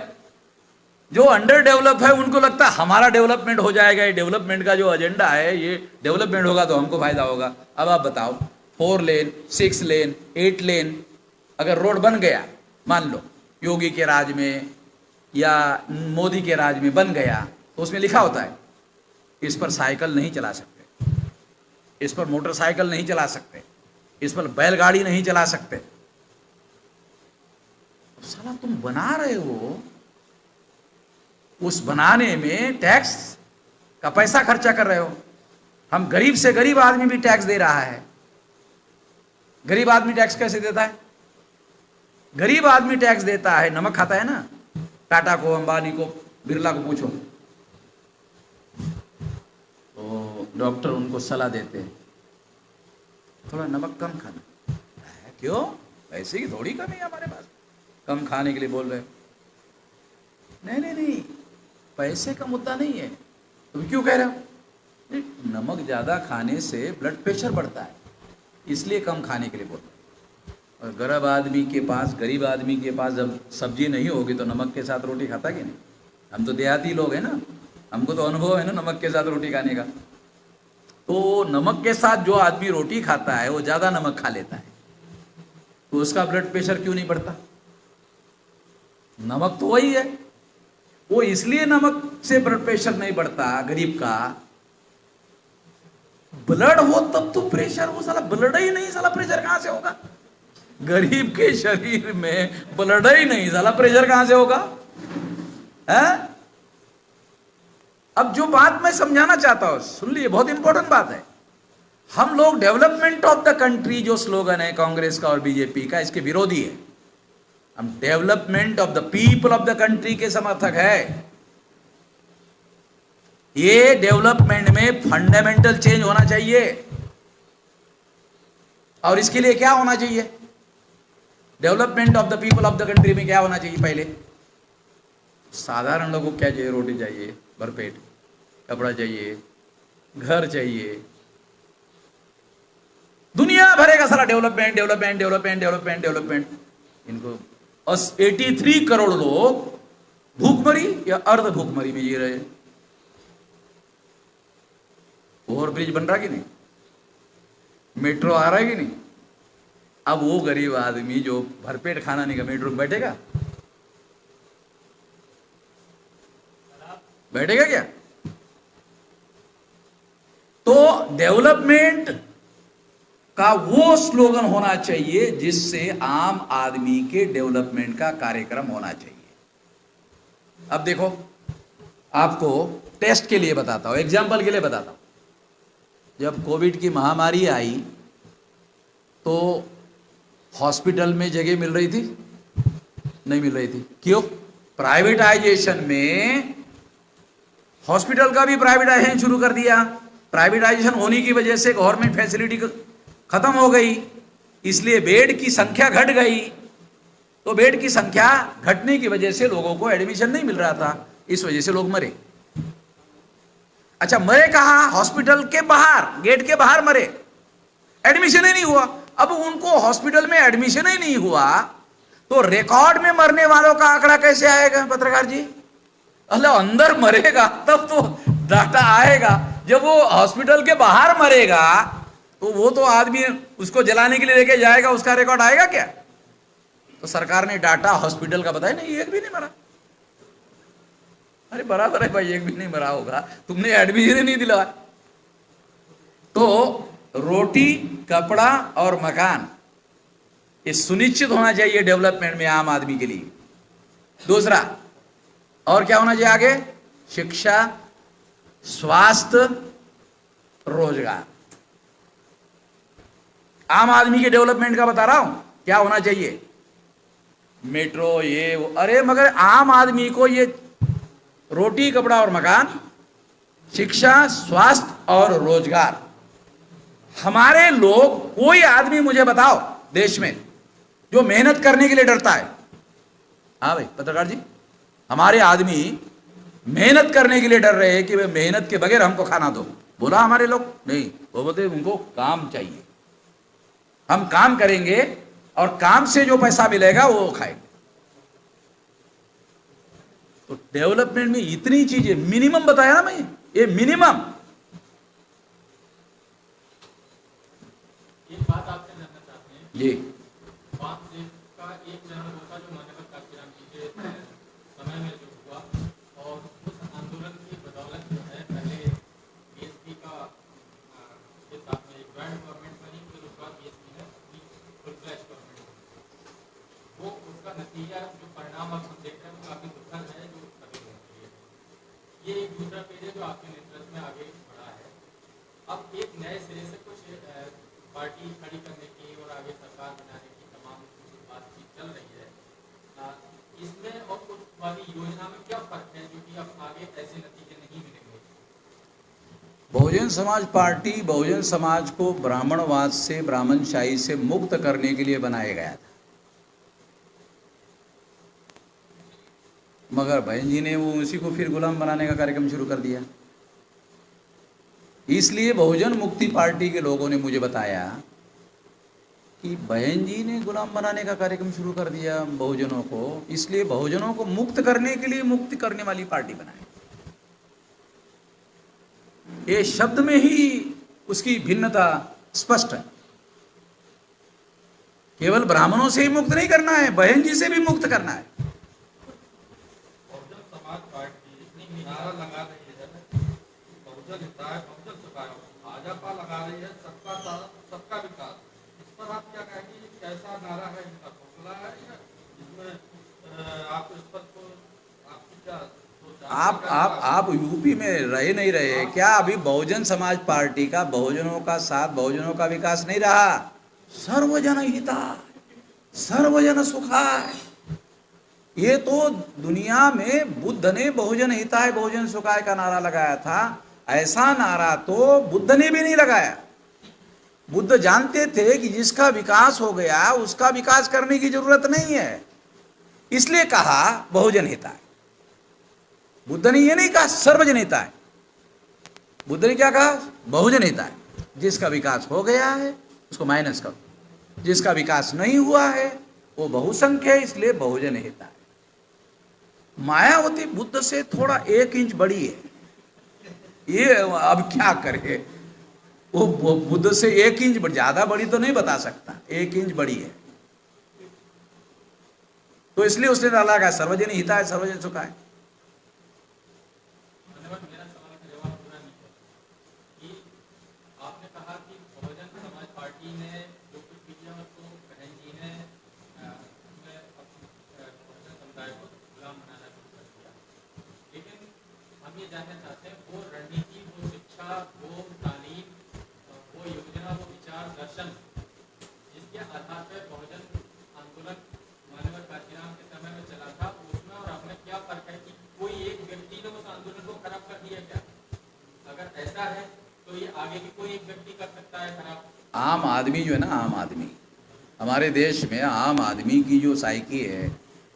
S2: जो अंडर डेवलप है उनको लगता है हमारा डेवलपमेंट हो जाएगा, ये डेवलपमेंट का जो एजेंडा है, ये डेवलपमेंट होगा तो हमको फायदा होगा। अब आप बताओ, 4 लेन, 6 लेन, 8 लेन अगर रोड बन गया, मान लो योगी के राज में या मोदी के राज में बन गया, तो उसमें लिखा होता है इस पर साइकिल नहीं चला सकते, इस पर मोटरसाइकिल नहीं चला सकते, इस पर बैलगाड़ी नहीं चला सकते। साला तुम बना रहे हो, उस बनाने में टैक्स का पैसा खर्चा कर रहे हो। हम गरीब से गरीब आदमी भी टैक्स दे रहा है। गरीब आदमी टैक्स कैसे देता है? गरीब आदमी टैक्स देता है, नमक खाता है ना। टाटा को, अंबानी को, बिरला को पूछो तो डॉक्टर उनको सलाह देते हैं थोड़ा नमक कम खाना। क्यों? पैसे की थोड़ी कमी है हमारे पास, कम खाने के लिए बोल रहे हो। नहीं नहीं नहीं, पैसे का मुद्दा नहीं है। तुम क्यों कह रहे हो? नमक ज़्यादा खाने से ब्लड प्रेशर बढ़ता है, इसलिए कम खाने के लिए बोल रहे हैं। और गरीब आदमी के पास जब सब्जी नहीं होगी तो नमक के साथ रोटी खाता कि नहीं? हम तो देहाती लोग हैं ना, हमको तो अनुभव है ना नमक के साथ रोटी खाने का। तो नमक के साथ जो आदमी रोटी खाता है वो ज्यादा नमक खा लेता है, तो उसका ब्लड प्रेशर क्यों नहीं बढ़ता? नमक तो वही है, वो इसलिए नमक से ब्लड प्रेशर नहीं बढ़ता गरीब का। ब्लड हो तब तो प्रेशर हो, साला ब्लड ही नहीं, साला प्रेशर कहां से होगा? गरीब के शरीर में ब्लड ही नहीं, साला प्रेशर कहां से होगा? है? अब जो बात मैं समझाना चाहता हूं सुन लीजिए, बहुत इंपॉर्टेंट बात है। हम लोग डेवलपमेंट ऑफ द कंट्री जो स्लोगन है कांग्रेस का और बीजेपी का, इसके विरोधी है। हम development of the people of the country के समर्थक है। ये डेवलपमेंट में फंडामेंटल चेंज होना चाहिए, और इसके लिए क्या होना चाहिए? Development of the people of the country में क्या होना चाहिए? पहले साधारण लोगों को क्या चाहिए? रोटी चाहिए भरपेट, कपड़ा चाहिए, घर चाहिए। दुनिया भरेगा सारा development development development development development. इनको 83 करोड़ लोग भूखमरी या अर्ध भूखमरी में जी रहे। ओवरब्रिज बन रहा कि नहीं? मेट्रो आ रहा है कि नहीं? अब वो गरीब आदमी जो भरपेट खाना नहीं का मेट्रो में बैठेगा? बैठेगा क्या? तो डेवलपमेंट का वो स्लोगन होना चाहिए जिससे आम आदमी के डेवलपमेंट का कार्यक्रम होना चाहिए। अब देखो, आपको टेस्ट के लिए बताता हूं, एग्जाम्पल के लिए बताता हूं। जब कोविड की महामारी आई तो हॉस्पिटल में जगह मिल रही थी? नहीं मिल रही थी। क्यों? प्राइवेटाइजेशन में हॉस्पिटल का भी प्राइवेटाइजेशन शुरू कर दिया। प्राइवेटाइजेशन होने की वजह से गवर्नमेंट फैसिलिटी खत्म हो गई, इसलिए बेड की संख्या घट गई। तो बेड की संख्या घटने की वजह से लोगों को एडमिशन नहीं मिल रहा था, इस वजह से लोग मरे। अच्छा, मरे कहां? हॉस्पिटल के बाहर, गेट के बाहर मरे, एडमिशन ही नहीं हुआ। अब उनको हॉस्पिटल में एडमिशन ही नहीं हुआ तो रिकॉर्ड में मरने वालों का आंकड़ा कैसे आएगा पत्रकार जी? अल्लाह, अंदर मरेगा तब तो डाटा आएगा। जब वो हॉस्पिटल के बाहर मरेगा तो वो तो आदमी उसको जलाने के लिए लेके जाएगा, उसका रिकॉर्ड आएगा क्या? तो सरकार ने डाटा हॉस्पिटल का बताया नहीं, एक भी नहीं मरा। अरे बराबर है भाई, एक भी नहीं मरा होगा, तुमने एडमिशन नहीं दिलवाया। तो रोटी, कपड़ा और मकान ये सुनिश्चित होना चाहिए डेवलपमेंट में आम आदमी के लिए। दूसरा, और क्या होना चाहिए आगे? शिक्षा, स्वास्थ्य, रोजगार। आम आदमी के डेवलपमेंट का बता रहा हूं, क्या होना चाहिए? मेट्रो, ये वो। अरे मगर आम आदमी को ये रोटी, कपड़ा और मकान, शिक्षा, स्वास्थ्य और रोजगार। हमारे लोग, कोई आदमी मुझे बताओ देश में जो मेहनत करने के लिए डरता है? हाँ भाई पत्रकार जी, हमारे आदमी मेहनत करने के लिए डर रहे हैं कि वे मेहनत के बगैर हमको खाना दो। बोला हमारे लोग नहीं, वो बोलते उनको काम चाहिए, हम काम करेंगे और काम से जो पैसा मिलेगा वो खाएंगे। तो डेवलपमेंट में इतनी चीजें, मिनिमम बताया ना मैं, ये मिनिमम।
S4: एक बात आपसे जानना चाहते हैं
S2: जी,
S4: बात का एक जन्म होता जो मानवता काशीराम जी के समय में जो हुआ, और उस आंदोलन की बदौलत जो है पहले बीएसपी का के साथ में एक ज्वाइंट गवर्नमेंट बनी, फिर उसके बाद बीएसपी ने फुल फ्लैश गवर्नमेंट। वो उसका नतीजा जो परिणाम अब हम देख रहे हैं वो काफी दुखद है, जो कभी होती है। ये एक दूसरा पेज है जो आपके नेतृत्व में आगे बढ़ा है। अब एक नए सिरे से कुछ पार्टी खड़ी करने की और आगे सरकार बनाने की तमाम बातचीत चल रही है। इसमें और उस वाली योजना में क्या फर्क है जो कि अब आगे ऐसे नतीजे नहीं मिलेंगे?
S2: बहुजन समाज पार्टी बहुजन समाज को ब्राह्मणवाद से, ब्राह्मणशाही से मुक्त करने के लिए बनाया गया था, मगर बहन जी ने वो उसी को फिर गुलाम बनाने का कार्यक्रम शुरू कर दिया। इसलिए बहुजन मुक्ति पार्टी के लोगों ने मुझे बताया कि बहन जी ने गुलाम बनाने का कार्यक्रम शुरू कर दिया बहुजनों को, इसलिए बहुजनों को मुक्त करने के लिए मुक्त करने वाली पार्टी बनाई। ये शब्द में ही उसकी भिन्नता स्पष्ट है। केवल ब्राह्मणों से ही मुक्त नहीं करना है, बहन जी से भी मुक्त करना है।
S4: बहुजन समाज पार्टी नारा लगा रही है बहुजन हिताय बहुजन सुखाय, भाजपा लगा रही है सबका साथ सबका विकास। इस पर आप क्या कहेंगे, कैसा नारा है, इनका घोषणा है या इसमें आप इस पर तो आपकी क्या सोच है?
S2: आप यूपी में रहे नहीं रहे क्या? अभी बहुजन समाज पार्टी का बहुजनों का साथ, बहुजनों का विकास नहीं रहा। सर्वजन हिताय सर्वजन सुखाय, ये तो दुनिया में बुद्ध ने बहुजन हिताय बहुजन सुखाय का नारा लगाया था। ऐसा नारा तो बुद्ध ने भी नहीं लगाया। बुद्ध जानते थे कि जिसका विकास हो गया उसका विकास करने की जरूरत नहीं है, इसलिए कहा बहुजन हिताय। बुद्ध ने ये नहीं कहा सर्वजन हिताय, बुद्ध ने क्या कहा? बहुजन हिताय। जिसका विकास हो गया है उसको माइनस करो, जिसका विकास नहीं हुआ है वो बहुसंख्य है, इसलिए बहुजन हिताय। मायावती बुद्ध से थोड़ा 1 इंच बड़ी है, ये अब क्या करे, वो बुद्ध से 1 इंच ज्यादा बड़ी तो नहीं बता सकता, 1 इंच बड़ी है, तो इसलिए उसने डाला का सर्वजन हिताय सर्वजन सुखाय।
S1: मेरा सवाल का जवाब पूरा नहीं है कि आपने कहा कि बहुजन समाज पार्टी ने जो कुछ भी किया उसको बहन जी ने बहुजन समुदाय को गुलाम बनाना शुरू कर दिया, लेकिन हम ये जानना चाहते हैं वो रणनीति, वो शिक्षा, वो तालीम, वो योजना, वो विचार दर्शन जिसके आधार पर बहुजन आंदोलन मानव काशीराम के समय में चला था, उसमें और अब में क्या फर्क है कि कोई एक व्यक्ति ने उस आंदोलन को खराब कर दिया क्या? अगर ऐसा है तो ये आगे भी कोई एक व्यक्ति कर सकता है खराब?
S2: आम आदमी जो है ना, आम आदमी, हमारे देश में आम आदमी की जो साइकी है,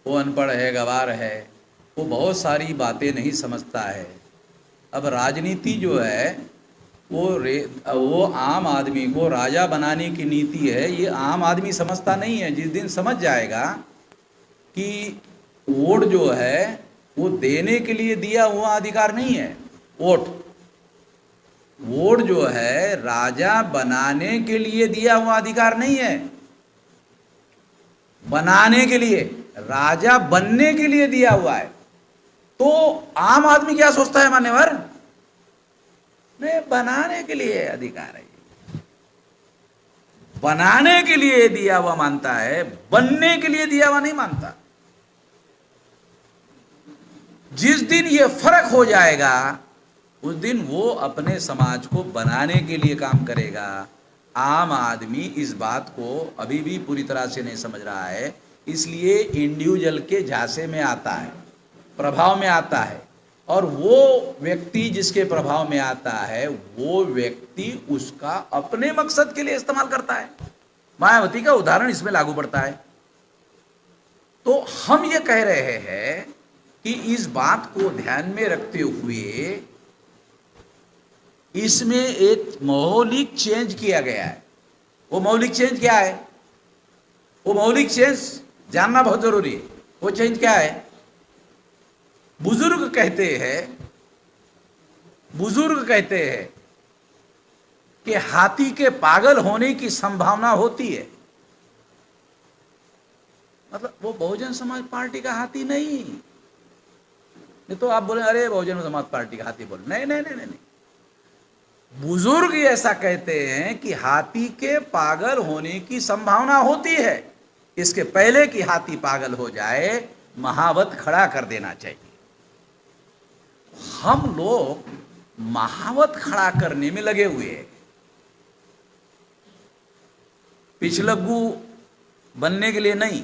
S2: वो अनपढ़ है, गवार है, वो बहुत सारी बातें नहीं समझता है। अब राजनीति जो है वो आम आदमी को राजा बनाने की नीति है, ये आम आदमी समझता नहीं है। जिस दिन समझ जाएगा कि वोट जो है वो देने के लिए दिया हुआ अधिकार नहीं है, वोट जो है राजा बनाने के लिए दिया हुआ अधिकार नहीं है, बनाने के लिए, राजा बनने के लिए दिया हुआ है। तो आम आदमी क्या सोचता है मान्यवर? नहीं, बनाने के लिए अधिकार है, बनाने के लिए दिया हुआ मानता है, बनने के लिए दिया हुआ नहीं मानता। जिस दिन ये फर्क हो जाएगा उस दिन वो अपने समाज को बनाने के लिए काम करेगा। आम आदमी इस बात को अभी भी पूरी तरह से नहीं समझ रहा है, इसलिए इंडिविजुअल के झांसे में आता है, प्रभाव में आता है, और वो व्यक्ति जिसके प्रभाव में आता है वो व्यक्ति उसका अपने मकसद के लिए इस्तेमाल करता है। मायावती का उदाहरण इसमें लागू पड़ता है। तो हम ये कह रहे हैं कि इस बात को ध्यान में रखते हुए इसमें एक मौलिक चेंज किया गया है। वो मौलिक चेंज क्या है? वो मौलिक चेंज जानना बहुत जरूरी है। वो चेंज क्या है? बुजुर्ग कहते हैं कि हाथी के पागल होने की संभावना होती है। मतलब वो बहुजन समाज पार्टी का हाथी नहीं तो आप बोले अरे बहुजन समाज पार्टी का हाथी बोले, नहीं नहीं नहीं नहीं, बुजुर्ग ऐसा कहते हैं कि हाथी के पागल होने की संभावना होती है, इसके पहले कि हाथी पागल हो जाए महावत खड़ा कर देना चाहिए। हम लोग महावत खड़ा करने में लगे हुए हैं, पिछलग्गू बनने के लिए नहीं।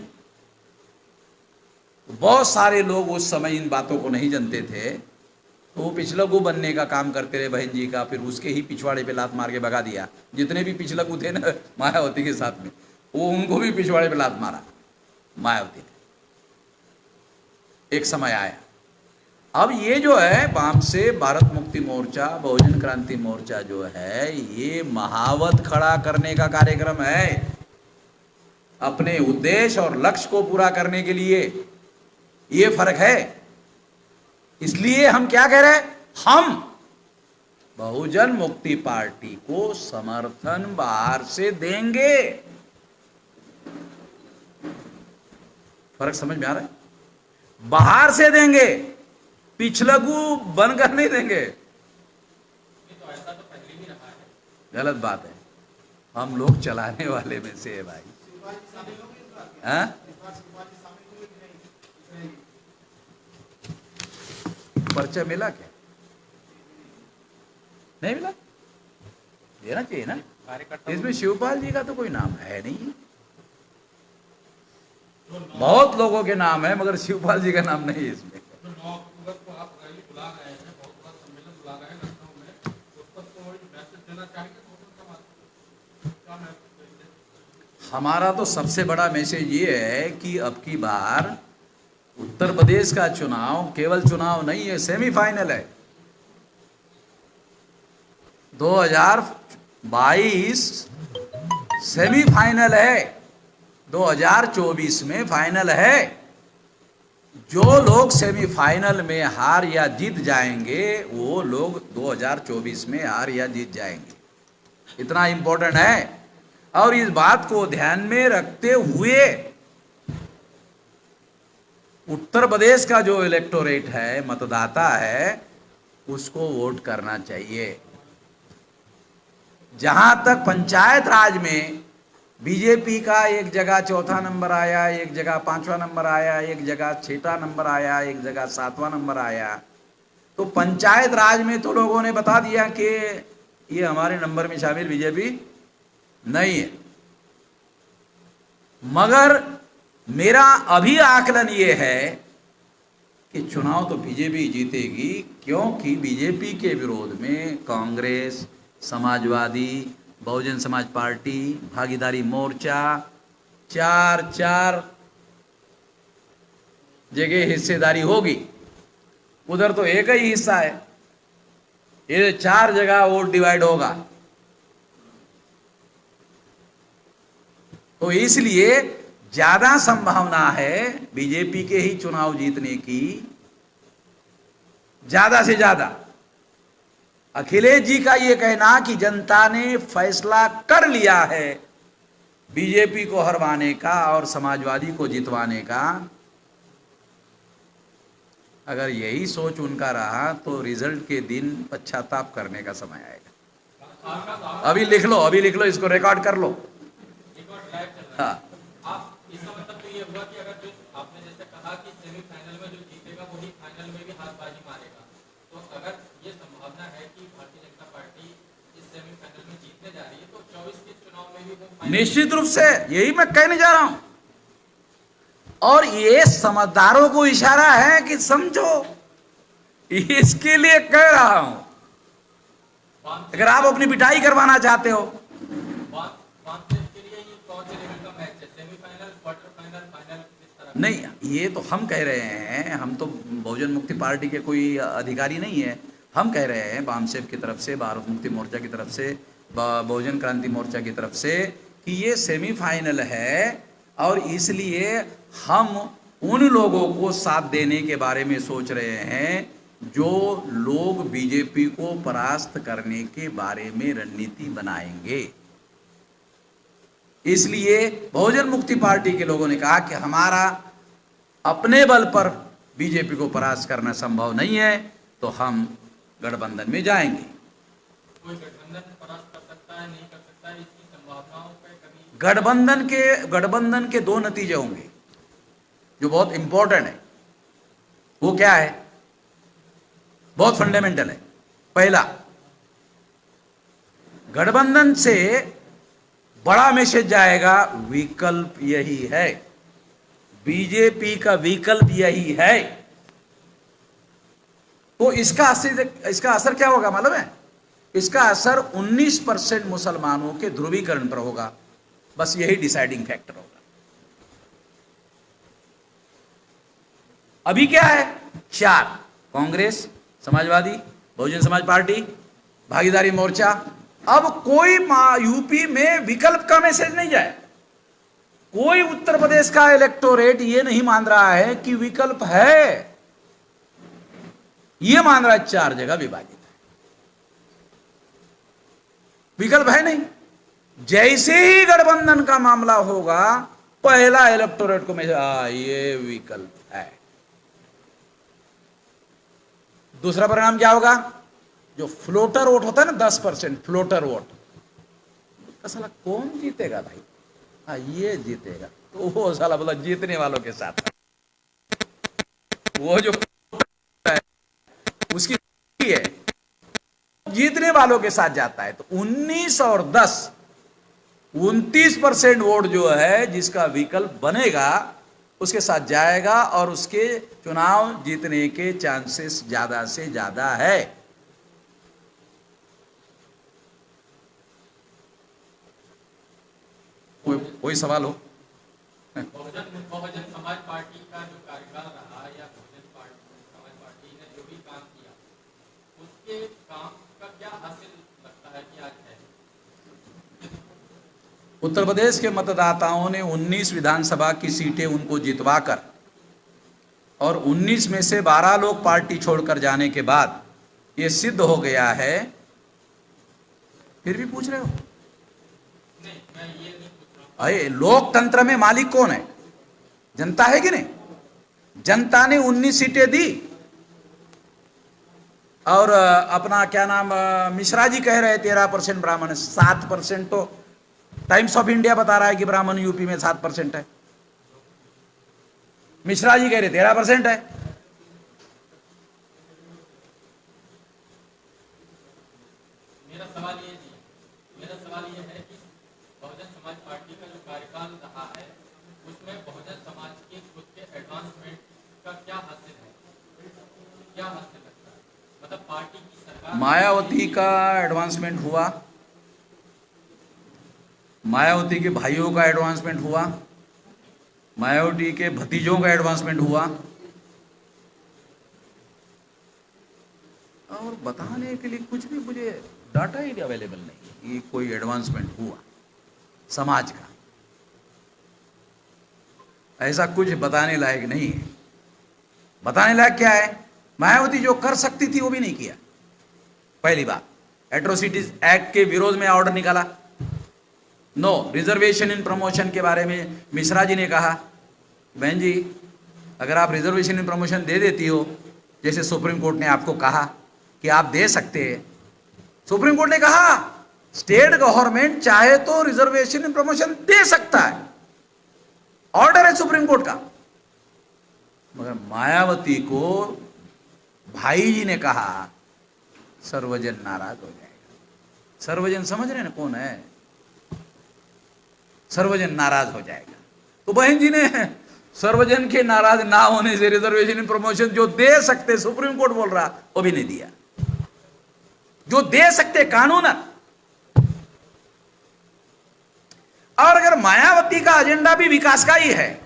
S2: बहुत सारे लोग उस समय इन बातों को नहीं जानते थे, तो वो पिछलग्गू बनने का काम करते रहे बहन जी का, फिर उसके ही पिछवाड़े पे लात मार के भगा दिया। जितने भी पिछलग्गू थे ना मायावती के साथ में, वो उनको भी पिछवाड़े पे लात मारा मायावती ने। एक समय आया। अब ये जो है वाम से भारत मुक्ति मोर्चा, बहुजन क्रांति मोर्चा जो है, ये महावत खड़ा करने का कार्यक्रम है, अपने उद्देश्य और लक्ष्य को पूरा करने के लिए। ये फर्क है। इसलिए हम क्या कह रहे हैं? बहुजन मुक्ति पार्टी को समर्थन बाहर से देंगे। फर्क समझ में आ रहा है? बाहर से देंगे, पिछलगू बनकर नहीं देंगे।
S1: तो ऐसा तो पहले भी रहा है।
S2: गलत बात है, हम लोग चलाने वाले में से है भाई। हाँ? पर्चा मिला क्या? नहीं मिला? देना चाहिए ना।
S1: कार्यकर्ता
S2: इसमें शिवपाल जी का तो कोई नाम है नहीं। बहुत लोगों के नाम है मगर शिवपाल जी का नाम नहीं है इसमें।
S4: जो 9 अक्टूबर को आप रैली बुला रहे हैं, बहुत बड़ा सम्मेलन बुला रहे हैं लखनऊ में, उस पर कोई मैसेज देना चाहेंगे बहुजन समाज को? क्या मैसेज देंगे?
S2: हमारा तो सबसे बड़ा मैसेज ये है कि अब की बार उत्तर प्रदेश का चुनाव केवल चुनाव नहीं है, सेमीफाइनल है। 2022 सेमीफाइनल है, 2024 में फाइनल है। जो लोग सेमीफाइनल में हार या जीत जाएंगे वो लोग 2024 में हार या जीत जाएंगे। इतना इम्पोर्टेंट है। और इस बात को ध्यान में रखते हुए उत्तर प्रदेश का जो इलेक्टोरेट है, मतदाता है, उसको वोट करना चाहिए। जहां तक पंचायत राज में बीजेपी का एक जगह 4था नंबर आया, एक जगह 5वां नंबर आया, एक जगह 6वां नंबर आया, एक जगह 7वां नंबर आया, तो पंचायत राज में तो लोगों ने बता दिया कि ये हमारे नंबर में शामिल बीजेपी नहीं है। मगर मेरा अभी आकलन ये है कि चुनाव तो बीजेपी जीतेगी, क्योंकि बीजेपी के विरोध में कांग्रेस, समाजवादी, बहुजन समाज पार्टी, भागीदारी मोर्चा, चार जगह हिस्सेदारी होगी। उधर तो एक ही हिस्सा है, ये 4 जगह वोट डिवाइड होगा। तो इसलिए ज्यादा संभावना है बीजेपी के ही चुनाव जीतने की, ज्यादा से ज्यादा। अखिलेश जी का ये कहना कि जनता ने फैसला कर लिया है बीजेपी को हरवाने का और समाजवादी को जितवाने का, अगर यही सोच उनका रहा तो रिजल्ट के दिन पश्चाताप करने का समय आएगा। अभी लिख लो, इसको रिकॉर्ड कर लो। हाँ,
S1: आप इसका मतलब तो ये हुआ कि अगर जो आपने जैसे कहा कि सेमीफाइनल में जो जीतेगा वही फाइनल में भी हाथबाजी मारेगा, तो अगर ये संभावना है कि भारतीय जनता पार्टी इस सेमीफाइनल में जीतने जा रही है, तो 24 के चुनाव में भी वो
S2: निश्चित रूप से यही मैं कहने जा रहा हूं। और ये समझदारों को इशारा है कि समझो, इसके लिए कह रहा हूं। अगर आप अपनी पिटाई करवाना चाहते हो, नहीं, ये तो हम कह रहे हैं, हम तो बहुजन मुक्ति पार्टी के कोई अधिकारी नहीं है। हम कह रहे हैं बामसेफ की तरफ से, भारत मुक्ति मोर्चा की तरफ से, बहुजन क्रांति मोर्चा की तरफ से कि ये सेमीफाइनल है और इसलिए हम उन लोगों को साथ देने के बारे में सोच रहे हैं जो लोग बीजेपी को परास्त करने के बारे में रणनीति बनाएंगे। इसलिए बहुजन मुक्ति पार्टी के लोगों ने कहा कि हमारा अपने बल पर बीजेपी को परास्त करना संभव नहीं है, तो हम गठबंधन में जाएंगे।
S1: कोई गठबंधन परास्त कर सकता है, नहीं कर सकता है, इसकी संभावनाओं पे कभी
S2: गठबंधन के 2 नतीजे होंगे जो बहुत इंपॉर्टेंट है। वो क्या है? बहुत फंडामेंटल है। पहला, गठबंधन से बड़ा मैसेज जाएगा, विकल्प यही है, बीजेपी का विकल्प यही है। तो इसका असर क्या होगा मालूम है? इसका असर 19% मुसलमानों के ध्रुवीकरण पर होगा। बस यही डिसाइडिंग फैक्टर होगा। अभी क्या है? 4, कांग्रेस, समाजवादी, बहुजन समाज पार्टी, भागीदारी मोर्चा। अब कोई यूपी में विकल्प का मैसेज नहीं जाए। कोई उत्तर प्रदेश का इलेक्टोरेट ये नहीं मान रहा है कि विकल्प है, ये मान रहा है 4 जगह विभाजित है। विकल्प है नहीं। जैसे ही गठबंधन का मामला होगा, पहला इलेक्टोरेट को ये विकल्प है। दूसरा परिणाम क्या होगा? जो फ्लोटर वोट होता है ना, 10% फ्लोटर वोट, साला कौन जीतेगा भाई? हाँ, ये जीतेगा। तो वो साला बोला जीतने वालों के साथ, वो जो है उसकी है, जीतने वालों के साथ जाता है। तो 19 और 10, 29% वोट जो है जिसका विकल्प बनेगा उसके साथ जाएगा, और उसके चुनाव जीतने के चांसेस ज्यादा से ज्यादा है। कोई सवाल हो?
S1: बहुजन समाज पार्टी का जो कार्यकाल रहा, या समाज पार्टी ने जो भी काम किया, उसके काम का क्या हासिल लगता है कि आज है?
S2: उत्तर प्रदेश के मतदाताओं ने 19 विधानसभा की सीटें उनको जितवाकर, और 19 में से 12 लोग पार्टी छोड़कर जाने के बाद ये सिद्ध हो गया है। फिर भी पूछ रहे हो?
S1: नहीं, मैं ये नहीं पूछ रहा हूँ।
S2: अरे, लोकतंत्र में मालिक कौन है? जनता है कि नहीं? जनता ने 19 सीटें दी, और अपना क्या नाम, मिश्रा जी कह रहे 13% ब्राह्मण है, 7% तो टाइम्स ऑफ इंडिया बता रहा है कि ब्राह्मण यूपी में 7% है। मिश्रा जी कह रहे 13% है।
S1: मेरा सवाल ये है कि बहुजन समाज पार्टी का जो कार्यकाल रहा है, उसमें बहुजन समाज के खुद के एडवांसमेंट का क्या हासिल है? क्या हासिल लगता है? मतलब पार्टी की सरकार,
S2: मायावती का एडवांसमेंट हुआ, मायावती के भाइयों का एडवांसमेंट हुआ, मायावती के भतीजों का एडवांसमेंट हुआ, और बताने के लिए कुछ भी मुझे डाटा ही अवेलेबल नहीं कि कोई एडवांसमेंट हुआ समाज का। ऐसा कुछ बताने लायक नहीं है। बताने लायक क्या है? मायावती जो कर सकती थी वो भी नहीं किया। पहली बात, एट्रोसिटीज एक्ट के विरोध में ऑर्डर निकाला। नो रिजर्वेशन इन प्रमोशन के बारे में मिश्रा जी ने कहा, बहन जी अगर आप रिजर्वेशन इन प्रमोशन दे देती हो, जैसे सुप्रीम कोर्ट ने आपको कहा कि आप दे सकते हैं, सुप्रीम कोर्ट ने कहा स्टेट गवर्नमेंट चाहे तो रिजर्वेशन इन प्रमोशन दे सकता है, ऑर्डर है सुप्रीम कोर्ट का। मगर मायावती को भाई जी ने कहा, सर्वजन नाराज हो जाएगा। सर्वजन समझ रहे हैं ना कौन है? सर्वजन नाराज हो जाएगा। तो बहन जी ने सर्वजन के नाराज ना होने से रिजर्वेशन इन प्रमोशन जो दे सकते, सुप्रीम कोर्ट बोल रहा, वो भी नहीं दिया। जो दे सकते कानून। और अगर मायावती का एजेंडा भी विकास का ही है,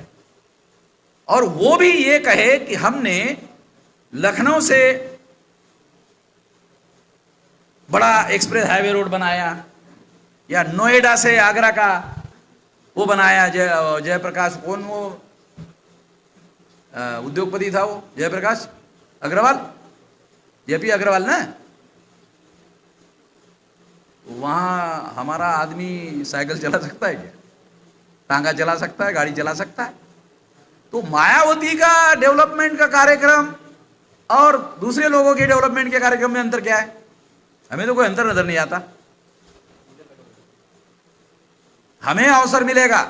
S2: और वो भी ये कहे कि हमने लखनऊ से बड़ा एक्सप्रेस हाईवे रोड बनाया, या नोएडा से आगरा का वो बनाया, जयप्रकाश कौन वो उद्योगपति था, वो जयप्रकाश अग्रवाल, जेपी अग्रवाल ना, वहां हमारा आदमी साइकिल चला सकता है क्या? टांगा चला सकता है, गाड़ी चला सकता है? तो मायावती का डेवलपमेंट का कार्यक्रम और दूसरे लोगों के डेवलपमेंट के कार्यक्रम में अंतर क्या है? हमें तो कोई अंतर नजर नहीं आता। हमें अवसर मिलेगा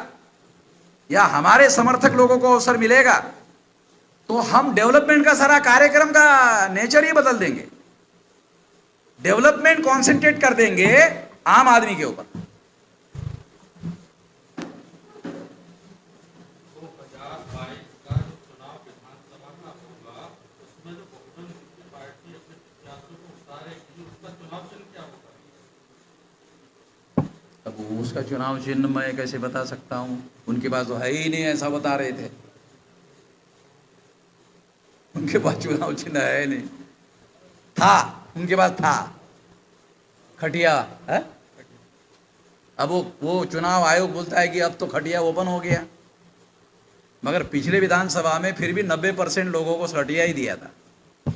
S2: या हमारे समर्थक लोगों को अवसर मिलेगा तो हम डेवलपमेंट का सारा कार्यक्रम का नेचर ही बदल देंगे। डेवलपमेंट कॉन्सेंट्रेट कर देंगे आम आदमी के ऊपर।
S4: 2022 का जो चुनाव विधानसभा का होगा, उसमें जो बहुजन मुक्ति पार्टी अपने प्रत्याशियों को उतारेगी, उसका चुनाव चिन्ह क्या होगा?
S2: अब उसका चुनाव चिन्ह मैं कैसे बता सकता हूं? उनके पास तो है ही नहीं, ऐसा बता रहे थे। उनके पास चुनाव चिन्ह है नहीं, था उनके पास था खटिया है। अब वो चुनाव आयोग बोलता है कि अब तो खटिया ओपन हो गया, मगर पिछले विधानसभा में फिर भी 90% लोगों को खटिया ही दिया था।
S4: तो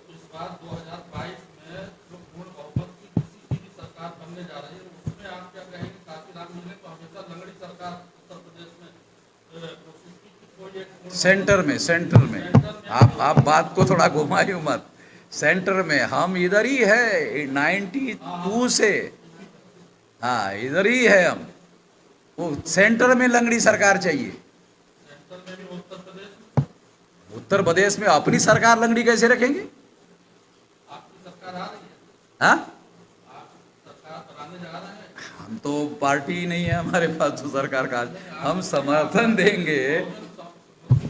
S4: इस बार 2022 में जो पूर्ण बहुमत की किसी की भी सरकार बनने जा रही है,
S2: सेंटर में आप बात को थोड़ा घुमाइयो मत। सेंटर में हम इधर ही है 92 से, हाँ इधर ही है हम। वो सेंटर में लंगड़ी सरकार चाहिए।
S4: सेंटर में भी
S2: उत्तर प्रदेश में अपनी सरकार लंगड़ी कैसे रखेंगे?
S4: आपकी सरकार आ रही है,
S2: हाँ
S4: आप सरकार बनाने जा रहे हैं।
S2: हम तो पार्टी नहीं है हमारे पास तो सरकार का, हम समर्थन देंगे।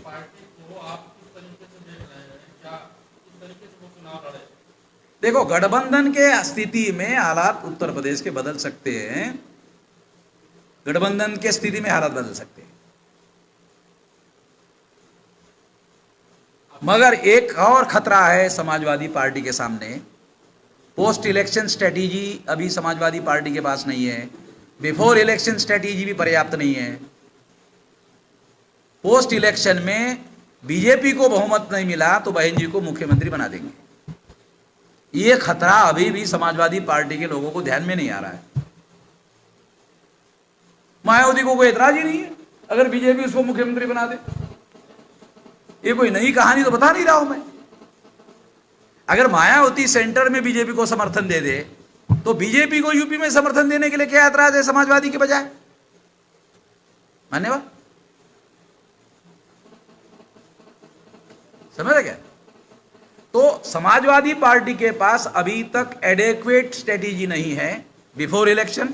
S4: पार्टी को आप किस तरीके से देख रहे हैं, क्या किस तरीके से वो चुनाव लड़े?
S2: देखो गठबंधन के स्थिति में हालात उत्तर प्रदेश के बदल सकते हैं, गठबंधन के स्थिति में हालात बदल सकते हैं, मगर एक और खतरा है समाजवादी पार्टी के सामने। पोस्ट इलेक्शन स्ट्रेटेजी अभी समाजवादी पार्टी के पास नहीं है, बिफोर इलेक्शन स्ट्रेटेजी भी पर्याप्त नहीं है। पोस्ट इलेक्शन में बीजेपी को बहुमत नहीं मिला तो बहन जी को मुख्यमंत्री बना देंगे। ये खतरा अभी भी समाजवादी पार्टी के लोगों को ध्यान में नहीं आ रहा है। मायावती को कोई एतराज ही नहीं है अगर बीजेपी उसको मुख्यमंत्री बना दे। ये कोई नई कहानी तो बता नहीं रहा हूं मैं। अगर मायावती सेंटर में बीजेपी को समर्थन दे दे तो बीजेपी को यूपी में समर्थन देने के लिए क्या एतराज है समाजवादी के बजाय? मान्यवर समझ रहे क्या? तो समाजवादी पार्टी के पास अभी तक एडेक्वेट स्ट्रेटेजी नहीं है। Before election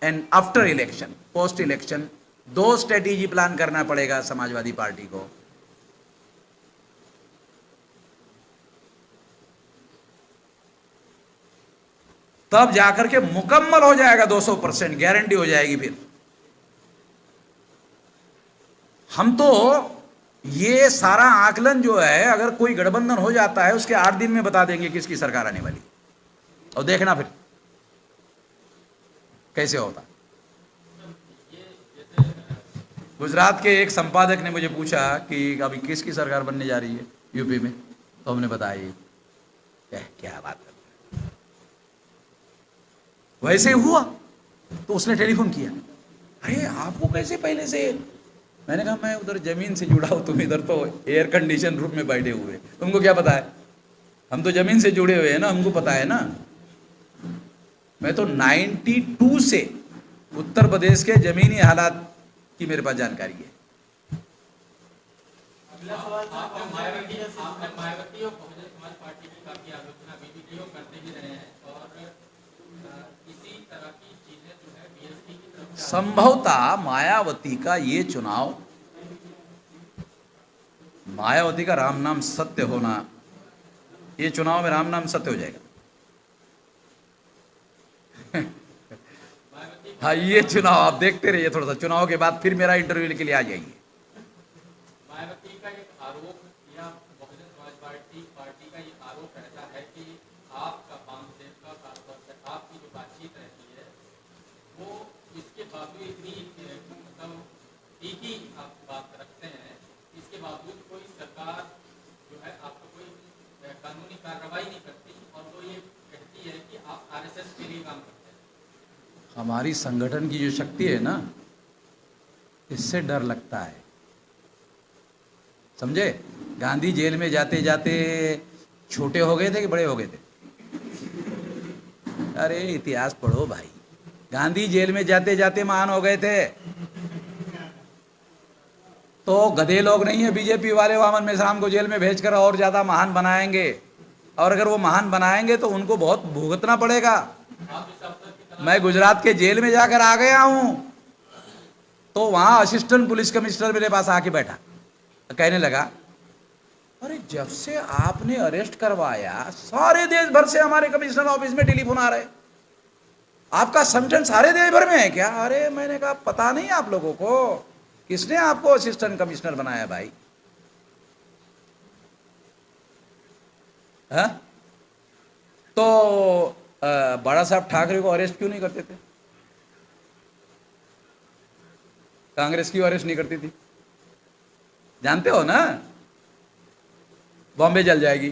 S2: and after election, post election, दो स्ट्रेटेजी प्लान करना पड़ेगा समाजवादी पार्टी को। तब जाकर के मुकम्मल हो जाएगा, 200% गारंटी हो जाएगी। फिर हम तो ये सारा आकलन जो है, अगर कोई गठबंधन हो जाता है उसके 8 दिन में बता देंगे किसकी सरकार आने वाली, और देखना फिर कैसे होता। गुजरात के एक संपादक ने मुझे पूछा कि अभी किसकी सरकार बनने जा रही है यूपी में, तो हमने बताया क्या बात है। वैसे हुआ तो उसने टेलीफोन किया, अरे आपको कैसे पहले से? मैंने कहा मैं उधर जमीन से जुड़ा हूं, तुम इधर तो एयर कंडीशन रूम में बैठे हुए, तुमको क्या पता है? हम तो जमीन से जुड़े हुए हैं ना, हमको पता है ना। मैं तो 92 से उत्तर प्रदेश के जमीनी हालात की मेरे पास जानकारी है।
S3: अगला सवाल था
S1: आपने मायावती और बहुजन समाज पार्टी की काफी आलोचना बीजेपी करते ही रहे हैं, और इसी तरह की चीजें जो है बीएसपी की तरफ से
S2: संभवतः मायावती का ये चुनाव, मायावती का राम नाम सत्य होना, ये चुनाव में राम नाम सत्य हो जाएगा। हाँ ये चुनाव आप देखते रहिए, थोड़ा सा चुनाव के बाद फिर मेरा इंटरव्यू के लिए आ जाइए।
S1: मायावती का एक आरोप या बहुजन समाज पार्टी का ये आरोप रहता है कि आपका वामदेव का कारोबार से आपकी जो बातचीत रहती है वो इसके बावजूद इतनी मतलब एक ही आप बात रखते हैं, इसके बावजूद कोई सरकार जो है आपको कोई कानूनी कार्रवाई नहीं करती, और वो ये कहती है कि आप आरएसएस के लिए काम करते हैं।
S2: हमारी संगठन की जो शक्ति है ना, इससे डर लगता है, समझे? गांधी जेल में जाते जाते छोटे हो गए थे कि बड़े हो गए थे? अरे इतिहास पढ़ो भाई, गांधी जेल में जाते जाते महान हो गए थे। तो गधे लोग नहीं है बीजेपी वाले, वामन मेश्राम को जेल में भेजकर और ज्यादा महान बनाएंगे, और अगर वो महान बनाएंगे तो उनको बहुत भुगतना पड़ेगा। मैं गुजरात के जेल में जाकर आ गया हूं, तो वहां असिस्टेंट पुलिस कमिश्नर मेरे पास आके बैठा, कहने लगा अरे जब से आपने अरेस्ट करवाया सारे देश भर से हमारे कमिश्नर ऑफिस में टेलीफोन आ रहे, आपका संगठन सारे देश भर में है क्या? अरे मैंने कहा पता नहीं आप लोगों को, किसने आपको असिस्टेंट कमिश्नर बनाया भाई? हाँ? तो बाला साहब ठाकरे को अरेस्ट क्यों नहीं करते थे? कांग्रेस क्यों अरेस्ट नहीं करती थी? जानते हो ना, बॉम्बे जल जाएगी।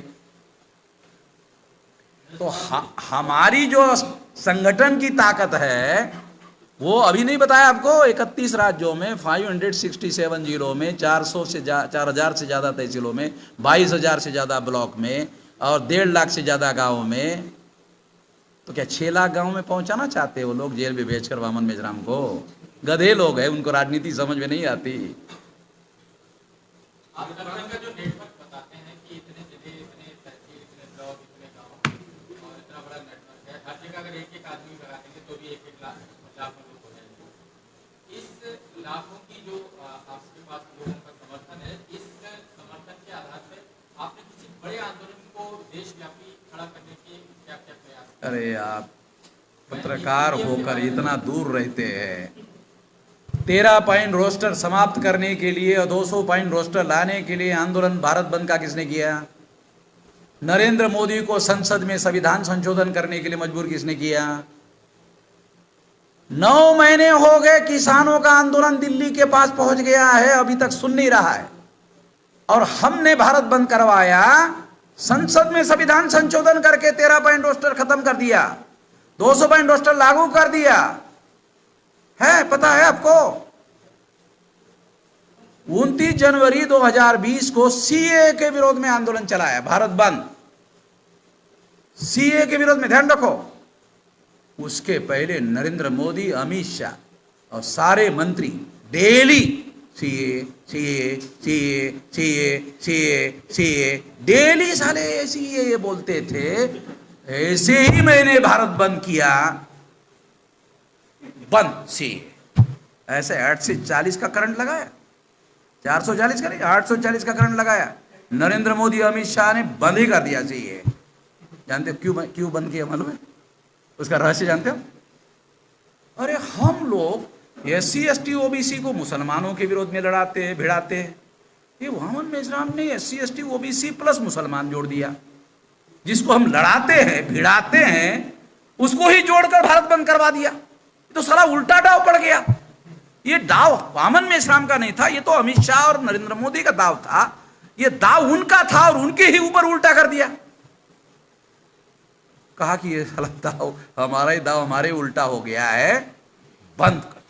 S2: तो हमारी जो संगठन की ताकत है वो अभी नहीं बताया आपको, 31 राज्यों में 567 जिलों में 4,000 से ज़्यादा तहसीलों में 22,000 से ज़्यादा ब्लॉक में और 1.5 लाख से ज़्यादा गाँव में, तो क्या 6 लाख गाँव में पहुंचाना चाहते हैं वो लोग जेल में भेजकर वामन मेश्राम को? गधे लोग हैं, उनको राजनीति समझ में नहीं आती।
S1: आप संगठन का जो नेटवर्क बताते हैं कि इतने जिले, इतने तहसील, इतने ब्लॉक, इतने गांव और इतना बड़ा नेटवर्क है, हर जगह अगर एक एक आदमी लगा देंगे तो भी 1-1 लाख लोग हो जाएंगे। इस लाखों की जो आपके पास लोगों का समर्थन है, इस समर्थन के आधार पर आपने किसी बड़े आंदोलन को देशव्यापी खड़ा करने के क्या क्या प्रयास?
S2: अरे आप पत्रकार होकर इतना दूर रहते हैं, 13 पॉइंट रोस्टर समाप्त करने के लिए और 200 पॉइंट रोस्टर लाने के लिए आंदोलन भारत बंद का किसने किया? नरेंद्र मोदी को संसद में संविधान संशोधन करने के लिए मजबूर किसने किया? 9 महीने हो गए, किसानों का आंदोलन दिल्ली के पास पहुंच गया है, अभी तक सुन नहीं रहा है, और हमने भारत बंद करवाया, संसद में संविधान संशोधन करके 13 पॉइंट रोस्टर खत्म कर दिया, 200 पॉइंट रोस्टर लागू कर दिया है। पता है आपको 29 जनवरी 2020 को सीए के विरोध में आंदोलन चलाया, भारत बंद, सीए के विरोध में, ध्यान रखो। उसके पहले नरेंद्र मोदी, अमित शाह और सारे मंत्री daily CA CA CA CA CA CA daily साले सीए बोलते थे। ऐसे ही मैंने भारत बंद किया, बंद सीए, ऐसे 8 से 40 का करंट लगाया, 440 का नहीं, 840 का करंट लगाया। नरेंद्र मोदी, अमित शाह ने बंद ही कर दिया सीए। जानते हो क्यों बंद किया? मालूम है उसका रहस्य? जानते हो? अरे हम लोग SC ST OBC को मुसलमानों के विरोध में लड़ाते हैं, भिड़ाते हैं, ये वामन मेश्राम ने SC ST OBC प्लस मुसलमान जोड़ दिया। जिसको हम लड़ाते हैं, भिड़ाते हैं, उसको ही जोड़कर भारत बंद करवा दिया। तो सारा उल्टा दाव पड़ गया। ये दाव वामन मेश्राम का नहीं था, ये तो अमित शाह और नरेंद्र मोदी का दाव था। ये दाव उनका था और उनके ही ऊपर उल्टा कर दिया। कहा कि ये साला दाव हमारा ही दाव हमारे उल्टा हो गया है, बंद कर।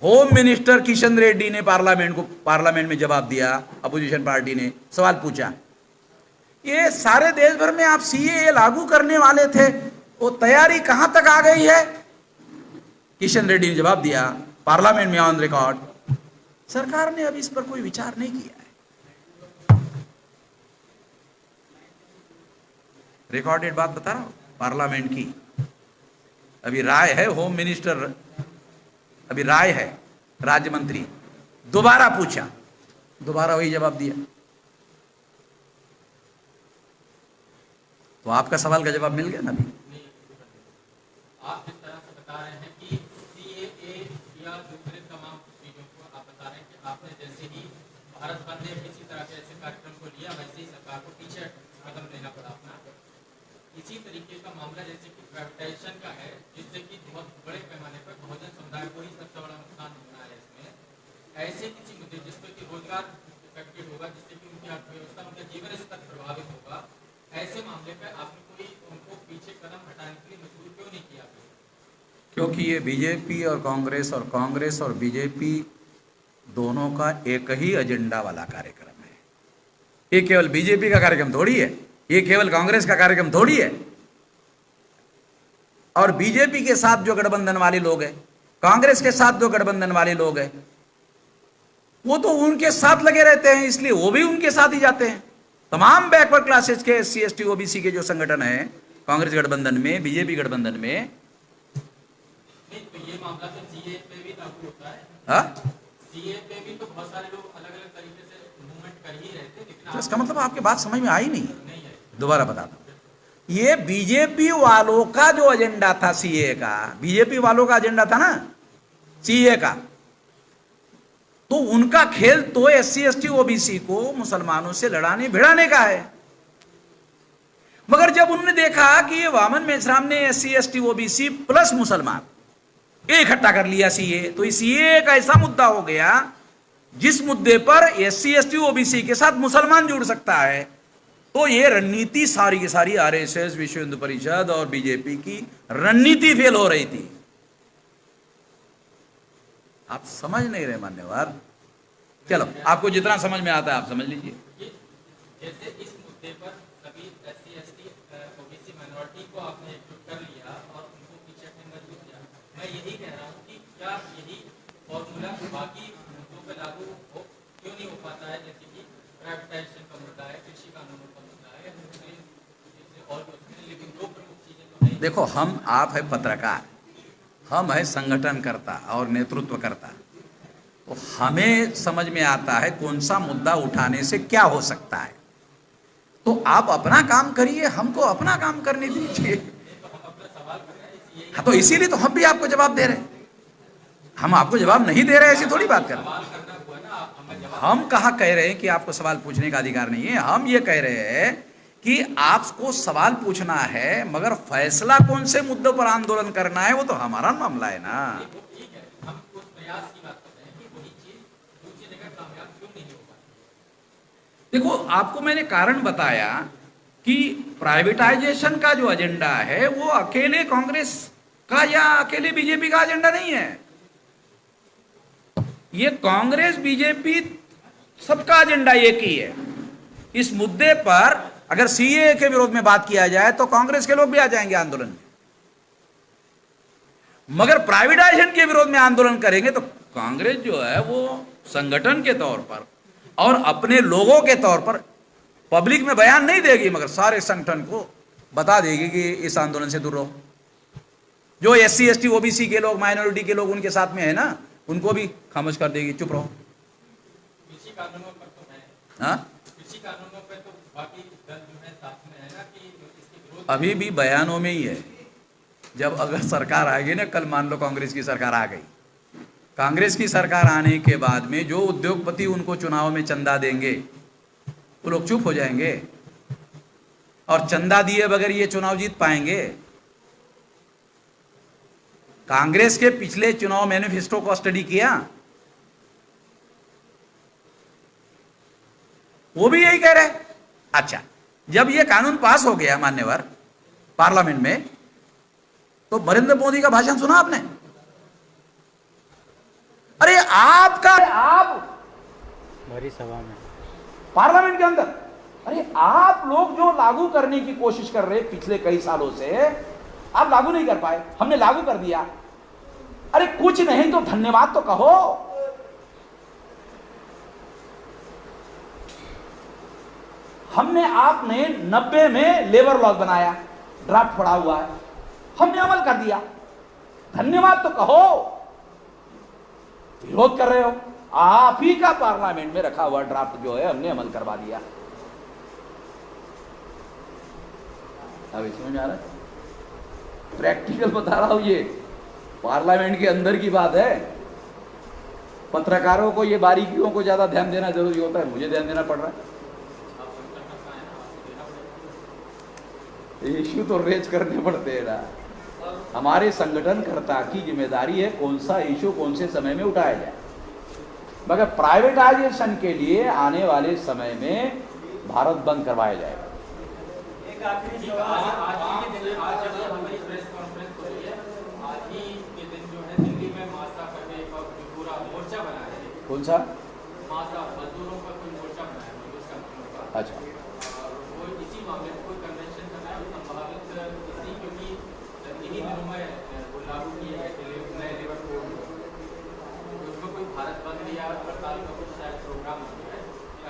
S2: होम मिनिस्टर किशन रेड्डी ने पार्लियामेंट में जवाब दिया, अपोजिशन पार्टी ने सवाल पूछा, ये सारे देश भर में आप सीए लागू करने वाले थे, वो तैयारी कहां तक आ गई है? किशन रेड्डी ने जवाब दिया पार्लियामेंट में ऑन रिकॉर्ड, सरकार ने अभी इस पर कोई विचार नहीं किया है। रिकॉर्डेड बात बता रहा हूं, पार्लियामेंट की अभी राय है, होम मिनिस्टर अभी राय है, राज्य मंत्री दोबारा पूछा, दोबारा वही जवाब दिया। तो आपका सवाल का जवाब मिल गया ना? अभी
S1: आप जिस तरह से बता रहे हैं कि सीएए या दूसरे तमाम चीजों को आप बता रहे हैं कि आपने जैसे ही भारत बंद ने किसी तरह के ऐसे कार्यक्रम को लिया, वैसे ही सरकार को पीछे कदम लेना पड़ा अपना। इसी तरीके का मामला जैसे कि प्राइवेटाइजेशन का है, जिससे कि बहुत बड़े पैमाने पर बहुजन समुदाय को ही सबसे बड़ा नुकसान होना है इसमें। ऐसे किसी मुद्दे जिसपे कि रोजगार इफेक्टेड होगा, जिससे कि उनकी अर्थव्यवस्था, उनका जीवन स्तर प्रभावित होगा, ऐसे मामले पर आपने कोई उनको पीछे कदम हटाने के लिए मजबूर क्यों नहीं किया?
S2: क्योंकि ये बीजेपी और कांग्रेस और बीजेपी दोनों का एक ही एजेंडा वाला कार्यक्रम है। ये केवल बीजेपी का कार्यक्रम थोड़ी है, ये केवल कांग्रेस का कार्यक्रम थोड़ी है। और बीजेपी के साथ जो गठबंधन वाले लोग हैं, कांग्रेस के साथ जो गठबंधन वाले लोग हैं, वो तो उनके साथ लगे रहते हैं, इसलिए वो भी उनके साथ ही जाते हैं। तमाम बैकवर्ड क्लासेस के SC ST OBC के जो संगठन है कांग्रेस गठबंधन में, बीजेपी गठबंधन में,
S1: तो ये मामला तो सीए पे भी लागू होता है।
S2: हाँ,
S1: सीए पे भी तो बहुत सारे लोग अलग अलग तरीके से मूवमेंट कर ही रहे थे, लेकिन
S2: तो इसका मतलब आपकी बात समझ में आई नहीं।
S1: नहीं है।
S2: दोबारा बता दो, ये बीजेपी वालों का जो एजेंडा था सीए का, बीजेपी वालों का एजेंडा था ना सीए का, तो उनका खेल तो SC ST OBC को मुसलमानों से लड़ाने भिड़ाने का है। मगर जब उन्होंने देखा कि ये वामन मेश्राम ने SC ST OBC प्लस मुसलमान इकट्ठा कर लिया सीए, तो इस सीए एक ऐसा मुद्दा हो गया जिस मुद्दे पर SC ST OBC के साथ मुसलमान जुड़ सकता है। तो ये रणनीति सारी की सारी RSS, विश्व हिंदू परिषद और बीजेपी की रणनीति फेल हो रही थी। आप समझ नहीं रहे मान्यवर। चलो, आपको जितना समझ में आता है आप समझ लीजिए।
S1: जैसे इस मुद्दे पर सभी SC ST OBC माइनॉरिटी को आपने एकजुट कर लिया और उनको पीछे हटने में मजबूर किया। मैं यही कह रहा हूँ कि क्या यही फॉर्मूला बाकी मुद्दों पर लागू हो क्यों नहीं हो पाता है, जैसे कि प्राइवेटाइजेशन का मुद्दा है, कृषि कानूनों का मुद्दा है, और लेकिन दो प्रमुख चीजें तो नहीं।
S2: देखो, हम आप है पत्रकार, हम है संगठनकर्ता और नेतृत्वकर्ता, तो हमें समझ में आता है कौन सा मुद्दा उठाने से क्या हो सकता है। तो आप अपना काम करिए, हमको अपना काम करने दीजिए। हाँ, तो इसीलिए तो हम भी आपको जवाब दे रहे हैं। हम आपको जवाब नहीं दे रहे ऐसी थोड़ी बात कर रहे हैं। हम कहाँ कह रहे हैं कि आपको सवाल पूछने का अधिकार नहीं है। हम ये कह रहे हैं कि आपको सवाल पूछना है, मगर फैसला कौन से मुद्दों पर आंदोलन करना है वो तो हमारा मामला है ना। देखो, आपको मैंने कारण बताया कि प्राइवेटाइजेशन का जो एजेंडा है वो अकेले कांग्रेस का या अकेले बीजेपी का एजेंडा नहीं है। ये कांग्रेस बीजेपी सबका एजेंडा एक ही है। इस मुद्दे पर अगर सीए के विरोध में बात किया जाए तो कांग्रेस के लोग भी आ जाएंगे आंदोलन में, मगर प्राइवेटाइजेशन के विरोध में आंदोलन करेंगे तो कांग्रेस जो है वो संगठन के तौर पर और अपने लोगों के तौर पर पब्लिक में बयान नहीं देगी, मगर सारे संगठन को बता देगी कि इस आंदोलन से दूर रहो। जो SC ST OBC के लोग, माइनॉरिटी के लोग उनके साथ में है ना, उनको भी खामोश कर देगी, चुप रहो।
S1: कृषि कानूनों पर तो है,
S2: हाँ,
S1: कृषि कानूनों पर तो बाकी दल जो है साथ में है ना कि इसके विरोध
S2: अभी भी बयानों में ही है। जब अगर सरकार आएगी ना, कल मान लो कांग्रेस की सरकार आ गई, कांग्रेस की सरकार आने के बाद में जो उद्योगपति उनको चुनाव में चंदा देंगे वो लोग चुप हो जाएंगे और चंदा दिए बगैर ये चुनाव जीत पाएंगे। कांग्रेस के पिछले चुनाव मैनिफेस्टो को स्टडी किया, वो भी यही कह रहे। अच्छा, जब ये कानून पास हो गया मान्यवर पार्लियामेंट में, तो नरेंद्र मोदी का भाषण सुना आपने? अरे आप
S5: भरी सभा में,
S2: पार्लियामेंट के अंदर, अरे आप लोग जो लागू करने की कोशिश कर रहे पिछले कई सालों से, आप लागू नहीं कर पाए, हमने लागू कर दिया। अरे कुछ नहीं तो धन्यवाद तो कहो। आपने 90 में लेबर लॉ बनाया, ड्राफ्ट पड़ा हुआ है, हमने अमल कर दिया, धन्यवाद तो कहो। विरोध कर रहे हो, आप ही का पार्लियामेंट में रखा हुआ ड्राफ्ट जो है हमने अमल करवा दिया। अब समझ में आ रहा है? प्रैक्टिकल बता रहा हूं, ये पार्लियामेंट के अंदर की बात है। पत्रकारों को ये बारीकियों को ज्यादा ध्यान देना जरूरी होता है, मुझे ध्यान देना पड़ रहा है। इश्यू तो रेज करने पड़ते हैं ना। हमारे संगठनकर्ता की जिम्मेदारी है कौन सा इश्यू कौन से समय में उठाया जाए। मगर प्राइवेटाइजेशन के लिए आने वाले समय में भारत बंद करवाया जाएगा।
S3: एक आखिरी सवाल सर,
S1: आज जब हमारी प्रेस कॉन्फ्रेंस हो रही है, आज ही के दिन जो है दिल्ली में मासा करके एक पूरा मोर्चा बनाया है।
S2: कौन सा
S1: मासा? मजदूरों का कोई मोर्चा बनाया है, मजदूर संगठनों का।
S2: अच्छा,
S1: और वो इसी मामले में कोई कन्वेंशन करना है, संभावित इसी, क्योंकि इन्हीं दिनों में वो लागू किए गए थे नए लेबर कोड, उसमें कोई भारत बंद या हड़ताल का कुछ शायद प्रोग्राम है,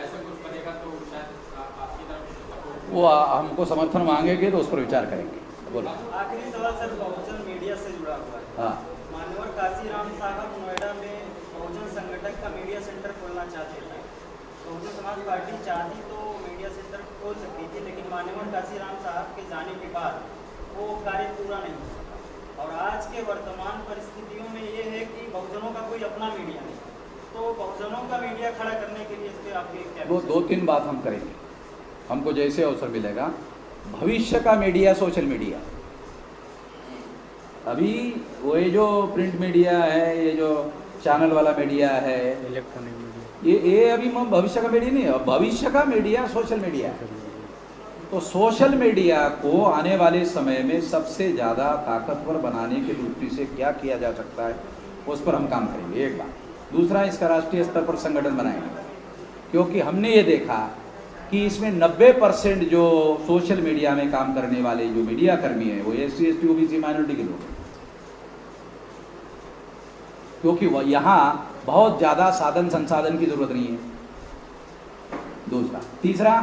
S1: ऐसा कुछ बनेगा तो शायद आपकी तरफ से सपोर्ट।
S2: वो हमको समर्थन मांगेंगे तो उस पर विचार करेंगे। बोलो।
S3: आखिरी सवाल सर, बहुजन मीडिया से जुड़ा हुआ है।
S2: हाँ,
S3: मान्यवर काशीराम साहब नोएडा में बहुजन संगठन का मीडिया सेंटर खोलना चाहते थे। बहुजन समाज पार्टी चाहती तो मीडिया सेंटर खोल सकती थी, लेकिन मान्यवर काशीराम साहब के जाने के बाद वो कार्य पूरा नहीं हो सका। और आज के वर्तमान परिस्थितियों में ये है कि बहुजनों का कोई अपना मीडिया नहीं, तो बहुजनों का मीडिया खड़ा करने के लिए इस पर आपके क्या?
S2: वो 2-3 बात हम करेंगे, हमको जैसे अवसर मिलेगा। भविष्य का मीडिया सोशल मीडिया, अभी वो ये जो प्रिंट मीडिया है, ये जो चैनल वाला मीडिया है,
S5: इलेक्ट्रॉनिक मीडिया,
S2: ये अभी भविष्य का मीडिया नहीं है। भविष्य का मीडिया सोशल मीडिया है। तो सोशल मीडिया को आने वाले समय में सबसे ज़्यादा ताकतवर बनाने के दृष्टि से क्या किया जा सकता है, उस पर हम काम करेंगे, एक बात। दूसरा, इसका राष्ट्रीय स्तर पर संगठन बनाएंगे, क्योंकि हमने ये देखा कि इसमें 90% जो सोशल मीडिया में काम करने वाले जो मीडिया कर्मी हैं वो SC ST OBC माइनॉरिटी के लोग हैं, क्योंकि वह यहाँ बहुत ज़्यादा साधन संसाधन की जरूरत नहीं है। दूसरा, तीसरा,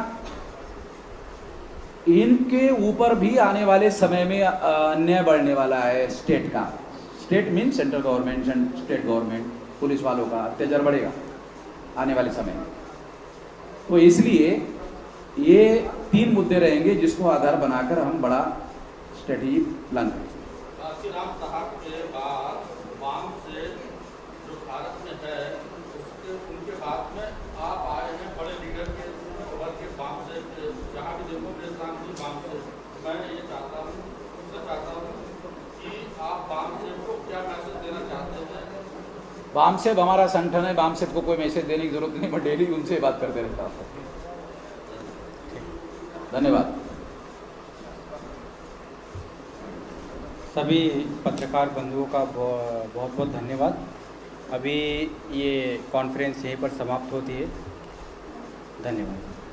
S2: इनके ऊपर भी आने वाले समय में अन्याय बढ़ने वाला है स्टेट का। State mean central government, state government, police वालों का अत्याचार बढ़ेगा आने वाले समय में। तो इसलिए ये 3 मुद्दे रहेंगे जिसको आधार बनाकर हम बड़ा स्ट्रेटेजी प्लान करेंगे।
S4: काशीराम साहब के बाद वाम से जो भारत में है उनके बाद में आप आए हैं बड़े लीडर के वर्ग के वाम से, जहाँ भी देखो इस्लाम की वाम से। मैं ये चाहता हूँ, उनसे चाहता हूँ कि आप वाम से को क्या मैसेज देना चाहते हैं?
S2: वाम से हमारा संगठन है, वाम से को कोई मैसेज देने की जरूरत नहीं, मैं डेली उनसे बात करते रहता हूँ। धन्यवाद।
S1: सभी पत्रकार बंधुओं का बहुत बहुत धन्यवाद। अभी ये कॉन्फ्रेंस यहीं पर समाप्त होती है। धन्यवाद।